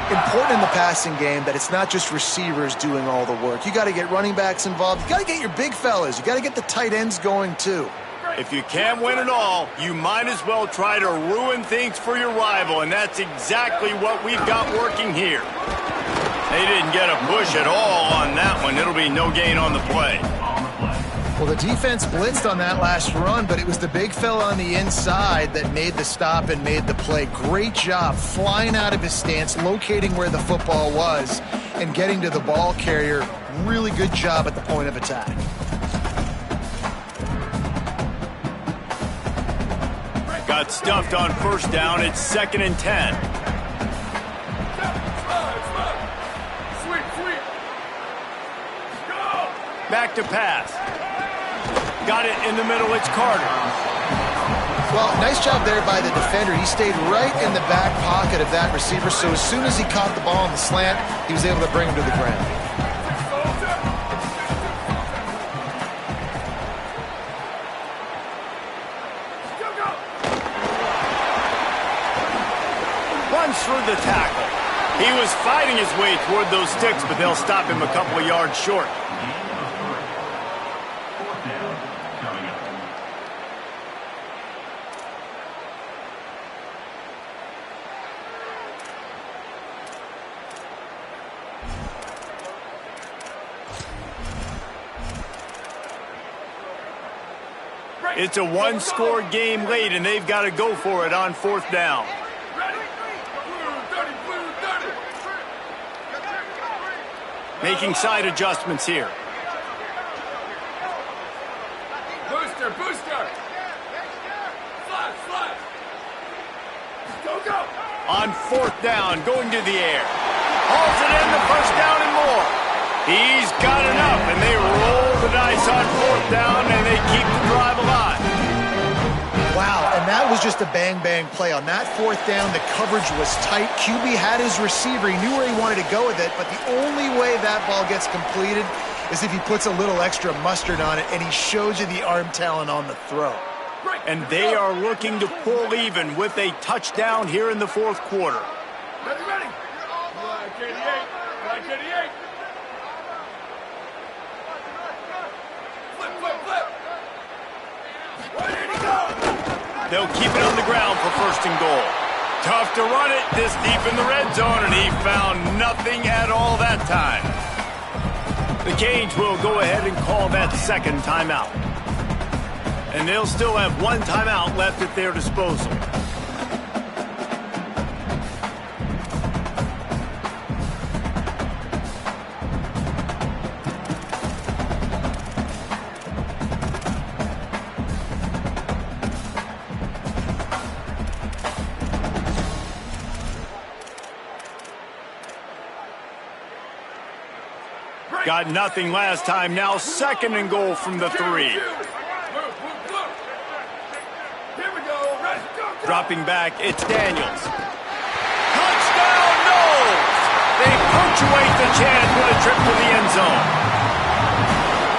Important in the passing game that it's not just receivers doing all the work. You got to get running backs involved. You got to get your big fellas. You got to get the tight ends going too. If you can't win it all, you might as well try to ruin things for your rival, and that's exactly what we've got working here. They didn't get a push at all on that one. It'll be no gain on the play. Well, the defense blitzed on that last run, but it was the big fella on the inside that made the stop and made the play. Great job flying out of his stance, locating where the football was, and getting to the ball carrier. Really good job at the point of attack. Got stuffed on first down. It's 2nd and 10. Back to pass. Got it in the middle. It's Carter. Well, nice job there by the defender. He stayed right in the back pocket of that receiver, so as soon as he caught the ball on the slant, he was able to bring him to the ground. Runs through the tackle. He was fighting his way toward those sticks, but they'll stop him a couple of yards short. It's a one-score game late, and they've got to go for it on fourth down. Making side adjustments here. Booster. Flash. Go. On fourth down, going to the air. Hauls it in, the first down and more. He's got enough, and they roll the dice on fourth down, and they keep the drive alive. Wow, and that was just a bang-bang play. On that fourth down, the coverage was tight. QB had his receiver. He knew where he wanted to go with it, but the only way that ball gets completed is if he puts a little extra mustard on it, and he shows you the arm talent on the throw. And they are looking to pull even with a touchdown here in the fourth quarter. Ready. Black 88. Flip. Where did he go? They'll keep it on the ground for first and goal. Tough to run it this deep in the red zone, and he found nothing at all that time. The Canes will go ahead and call that second timeout. And they'll still have one timeout left at their disposal. Got nothing last time. Now 2nd and goal from the 3. Here we go. Ready, go. Dropping back, it's Daniels. Touchdown, Noles! They punctuate the chance with a trip to the end zone.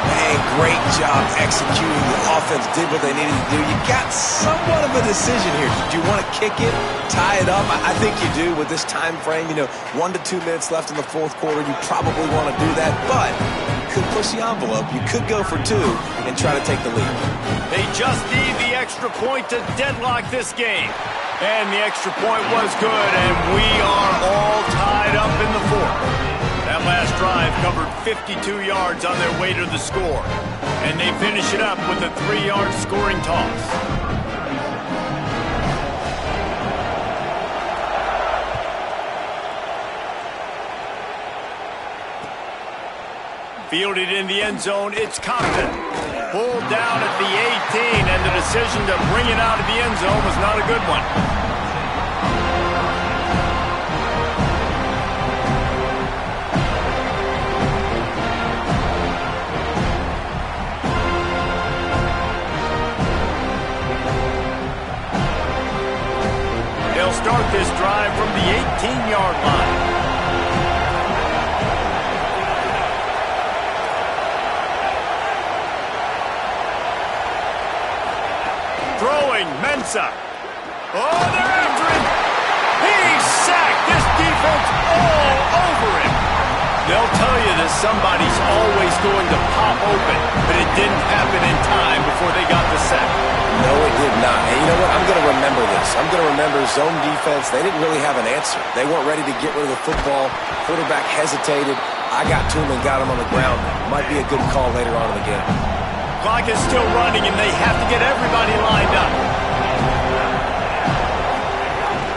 Man, great job executing. The offense did what they needed to do. You got somewhat of a decision here. Do you want to kick it, tie it up? I think you do with this time frame. 1 to 2 minutes left in the fourth quarter. You probably want to do that, but you could push the envelope. You could go for 2 and try to take the lead. They just need the extra point to deadlock this game. And the extra point was good, and we are all tied up in the fourth. last drive covered 52 yards on their way to the score. And they finish it up with a 3-yard scoring toss. Fielded in the end zone, it's Compton. Pulled down at the 18, and the decision to bring it out of the end zone was not a good one. They'll start this drive from the 18-yard line. Throwing, Mensah. Oh, they're after him. He's sacked. This defense all over him. They'll tell you that somebody's always going to pop open, but it didn't happen in time before they got the sack. No, it did not. And you know what? I'm going to remember this. I'm going to remember zone defense. They didn't really have an answer. They weren't ready to get rid of the football. Quarterback hesitated. I got to him and got him on the ground. Might be a good call later on in the game. Clock is still running, and they have to get everybody lined up.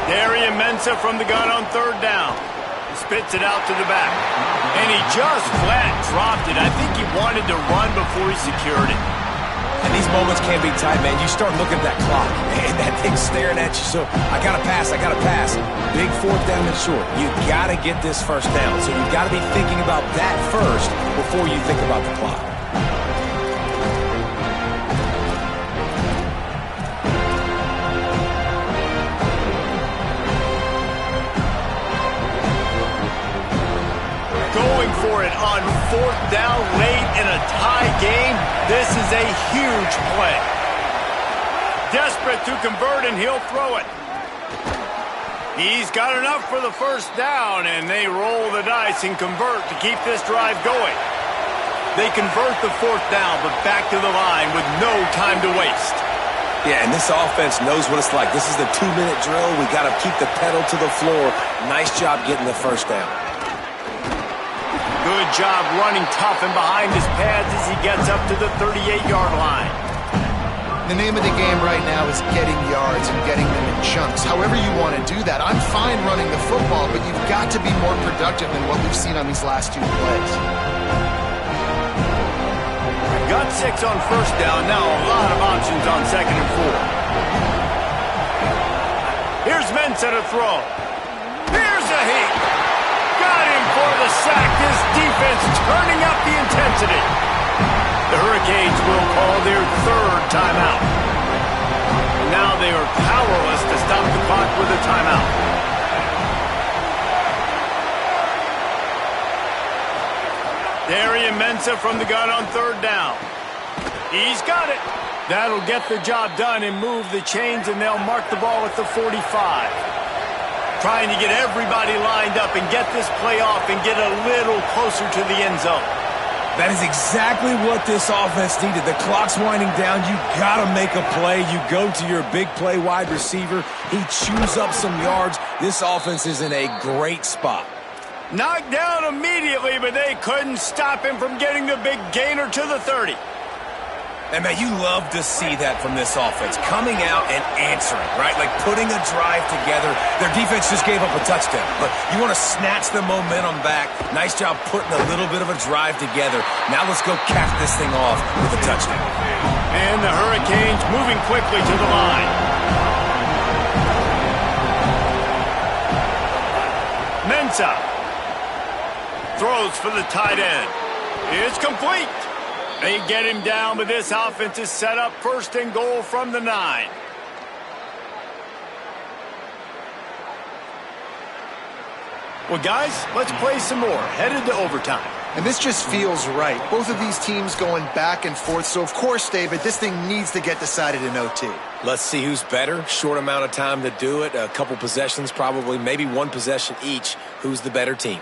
Darian Mensah from the gun on 3rd down. Spits it out to the back. And he just flat dropped it. I think he wanted to run before he secured it. And these moments can be tight, man. You start looking at that clock, and that thing's staring at you. So, I got to pass, I got to pass. Big 4th down and short. You got to get this 1st down. So, you've got to be thinking about that first before you think about the clock. Going for it on 4th down late in a tie game. This is a huge play. Desperate to convert, and he'll throw it. He's got enough for the 1st down, and they roll the dice and convert to keep this drive going. They convert the 4th down, but back to the line with no time to waste. Yeah, and this offense knows what it's like. This is the 2-minute drill. We got to keep the pedal to the floor. Nice job getting the 1st down. Good job running tough and behind his pads as he gets up to the 38-yard line. The name of the game right now is getting yards and getting them in chunks. However you want to do that. I'm fine running the football, but you've got to be more productive than what we've seen on these last 2 plays. Got 6 on 1st down. Now a lot of options on 2nd and 4. Here's Mensah to throw. Here's a heat. Got him for the sack. This defense turning up the intensity. The Hurricanes will call their 3rd timeout. And now they are powerless to stop the clock with a timeout. Darian Mensah from the gun on 3rd down. He's got it. That'll get the job done and move the chains, and they'll mark the ball at the 45. Trying to get everybody lined up and get this play off and get a little closer to the end zone. That is exactly what this offense needed. The clock's winding down. You got to make a play. You go to your big play wide receiver. He chews up some yards. This offense is in a great spot. Knocked down immediately, but they couldn't stop him from getting the big gainer to the 30. And, man, you love to see that from this offense. Coming out and answering, right? Like putting a drive together. Their defense just gave up a touchdown. But you want to snatch the momentum back. Nice job putting a little bit of a drive together. Now let's go cap this thing off with a touchdown. And the Hurricanes moving quickly to the line. Mensah throws for the tight end. It's complete. They get him down, but this offense is set up 1st and goal from the 9. Well, guys, let's play some more. Headed to overtime. And this just feels right. Both of these teams going back and forth. So, of course, David, this thing needs to get decided in OT. Let's see who's better. Short amount of time to do it. A couple possessions, probably, maybe 1 possession each. Who's the better team?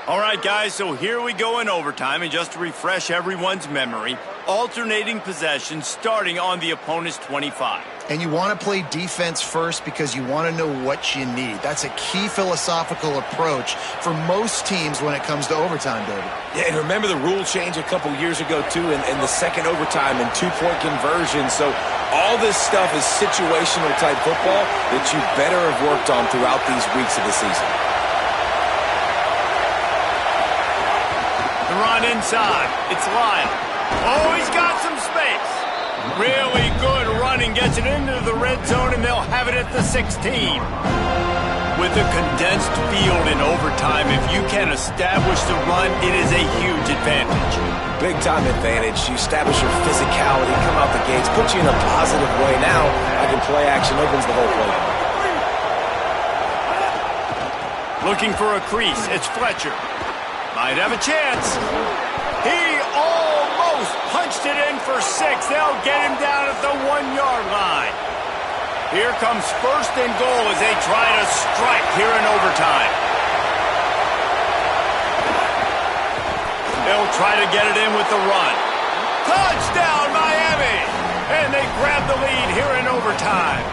All right, guys, so here we go in overtime. And just to refresh everyone's memory, alternating possessions starting on the opponent's 25. And you want to play defense first because you want to know what you need. That's a key philosophical approach for most teams when it comes to overtime, David. Yeah, and remember the rule change a couple years ago, too, in the second overtime and two-point conversion. So all this stuff is situational type football that you better have worked on throughout these weeks of the season. The run inside. It's Lyle. Oh, he's got some space. Really good running, gets it into the red zone, and they'll have it at the 16. With a condensed field in overtime, if you can establish the run, it is a huge advantage. Big-time advantage. You establish your physicality, come out the gates, put you in a positive way. Now, I can play action, opens the whole play. Looking for a crease. It's Fletcher. Might have a chance. He almost punched it in for 6. They'll get him down at the 1-yard line. Here comes first and goal as they try to strike here in overtime. They'll try to get it in with the run. Touchdown, Miami! And they grab the lead here in overtime.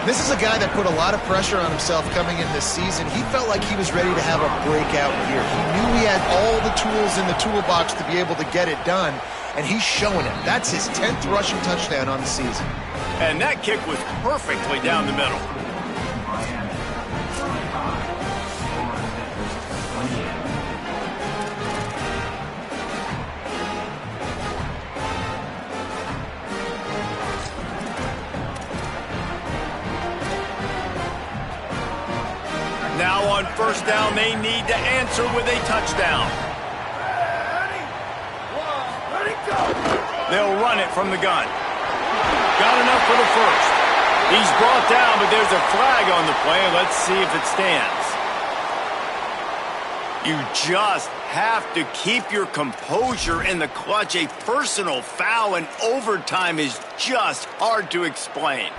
This is a guy that put a lot of pressure on himself coming in this season. He felt like he was ready to have a breakout year. He knew he had all the tools in the toolbox to be able to get it done, and he's showing it. That's his 10th rushing touchdown on the season. And that kick was perfectly down the middle. Now on first down, they need to answer with a touchdown. They'll run it from the gun. Got enough for the first. He's brought down, but there's a flag on the play. Let's see if it stands. You just have to keep your composure in the clutch. A personal foul in overtime is just hard to explain.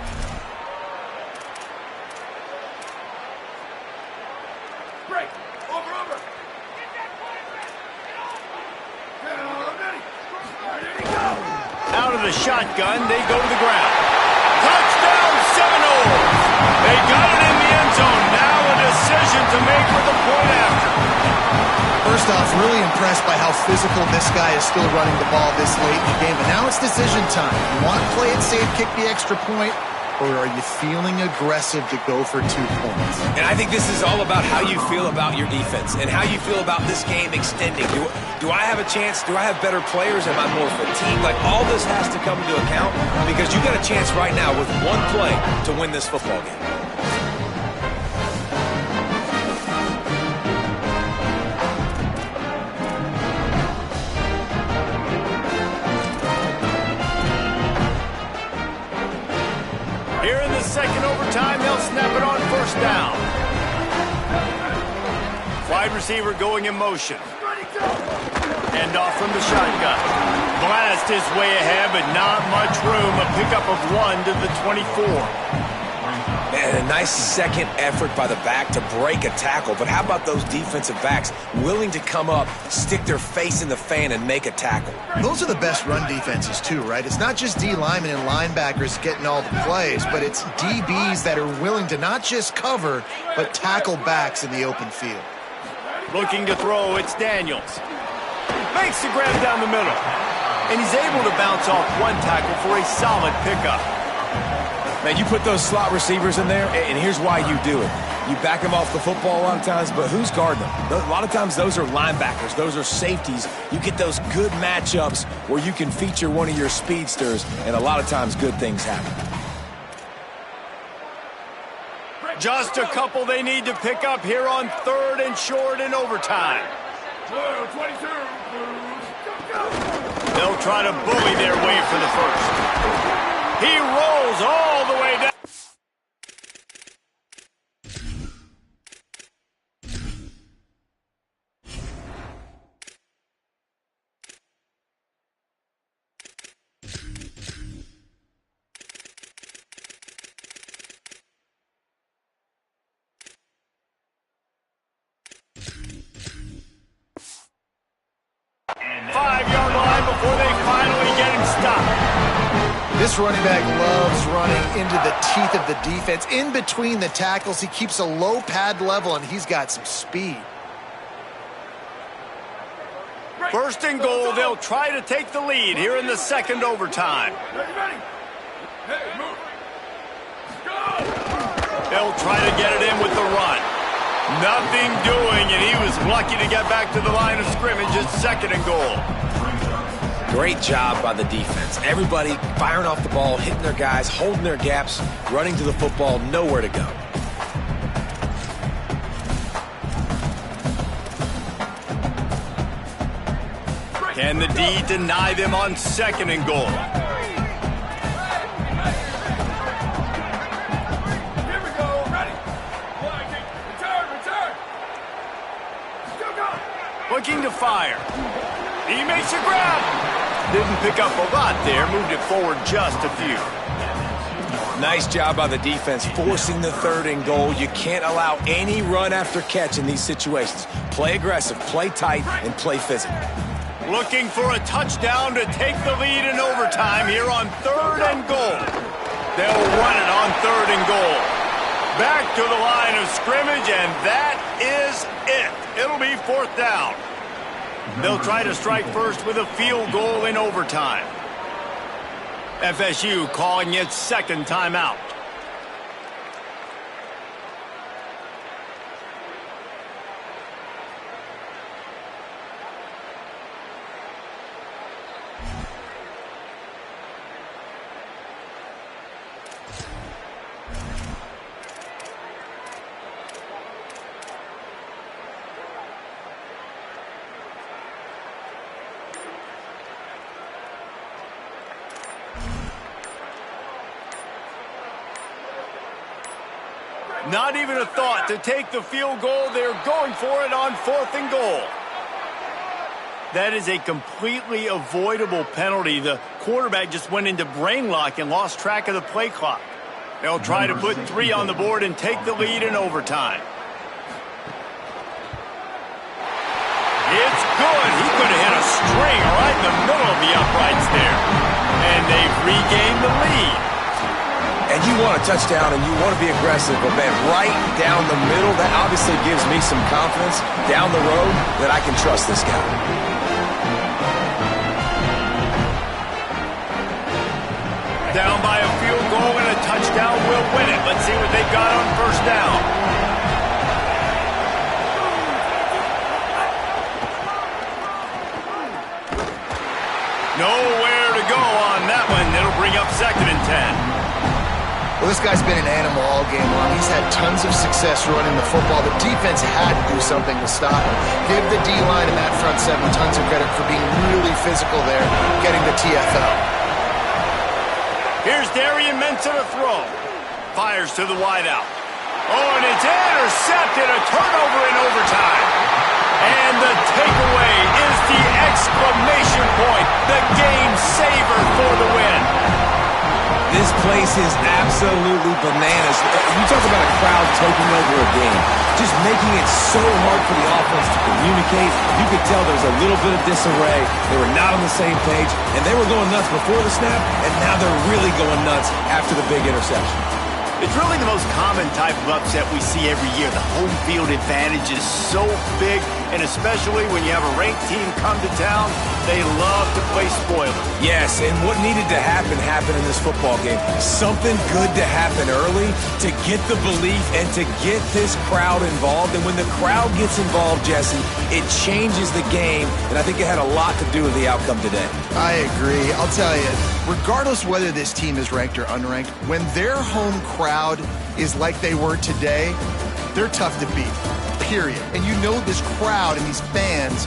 Break. Over. Out of the shotgun, they go to the ground. Touchdown, Seminoles! They got it in the end zone. Now a decision to make with the point after. First off, really impressed by how physical this guy is still running the ball this late in the game. But now it's decision time. You want to play it safe, kick the extra point, or are you feeling aggressive to go for 2 points? And I think this is all about how you feel about your defense and how you feel about this game extending. Do I have a chance? Do I have better players? Am I more fatigued? Like, all this has to come into account because you got a chance right now with one play to win this football game. Here in the second overtime, they'll snap it on first down. Wide receiver going in motion. Hand off from the shotgun. Blast his way ahead, but not much room. A pickup of 1 to the 24. And a nice second effort by the back to break a tackle. But how about those defensive backs willing to come up, stick their face in the fan, and make a tackle? Those are the best run defenses too, right? It's not just D linemen and linebackers getting all the plays, but it's DBs that are willing to not just cover, but tackle backs in the open field. Looking to throw, it's Daniels. Makes the grab down the middle. And he's able to bounce off one tackle for a solid pickup. Man, you put those slot receivers in there, and here's why you do it. You back them off the football a lot of times, but who's guarding them? A lot of times those are linebackers. Those are safeties. You get those good matchups where you can feature one of your speedsters, and a lot of times good things happen. Just a couple they need to pick up here on third and short in overtime. 22. They'll try to bully their way for the first. He rolls all the way down. Five-yard line before they finally get him stopped. This running back loves running into the teeth of the defense. In between the tackles, he keeps a low pad level, and he's got some speed. First and goal, they'll try to take the lead here in the second overtime. Ready? Hey, move. Go! They'll try to get it in with the run. Nothing doing, and he was lucky to get back to the line of scrimmage at second and goal. Great job by the defense. Everybody firing off the ball, hitting their guys, holding their gaps, running to the football, nowhere to go. Can the D deny them on second and goal? Here we go. Ready. Blocking. Return. Go. Looking to fire. He makes a grab. Didn't pick up a lot there. Moved it forward just a few. Nice job by the defense forcing the third and goal. You can't allow any run after catch in these situations. Play aggressive, play tight, and play physical. Looking for a touchdown to take the lead in overtime here on third and goal. They'll run it on third and goal. Back to the line of scrimmage, and that is it. It'll be fourth down. They'll try to strike first with a field goal in overtime. FSU calling its second timeout. Not even a thought to take the field goal. They're going for it on fourth and goal. That is a completely avoidable penalty. The quarterback just went into brain lock and lost track of the play clock. They'll try to put 3 on the board and take the lead in overtime. It's good. He could have hit a string right in the middle of the uprights there. And they've regained the lead. And you want a touchdown and you want to be aggressive, but man, right down the middle, that obviously gives me some confidence down the road that I can trust this guy. Down by a field goal and a touchdown will win it. Let's see what they've got on first down. Nowhere to go on that one. It'll bring up second and 10. Well, this guy's been an animal all game long. He's had tons of success running the football. The defense had to do something to stop him. Give the D-line and that front seven tons of credit for being really physical there, getting the TFL. Here's Darian Mensah to throw. Fires to the wideout. Oh, and it's intercepted. A turnover in overtime. And the takeaway is the exclamation point. The game saver for the win. This place is absolutely bananas. You talk about a crowd taking over a game, just making it so hard for the offense to communicate. You could tell there's a little bit of disarray. They were not on the same page, and they were going nuts before the snap, and now they're really going nuts after the big interception. It's really the most common type of upset we see every year. The home field advantage is so big, and especially when you have a ranked team come to town, they love to play spoiler. Yes, and what needed to happen happened in this football game. Something good to happen early to get the belief and to get this crowd involved. And when the crowd gets involved, Jesse, it changes the game, and I think it had a lot to do with the outcome today. I agree. I'll tell you, regardless whether this team is ranked or unranked, when their home crowd is like they were today, they're tough to beat, period. And you know this crowd and these fans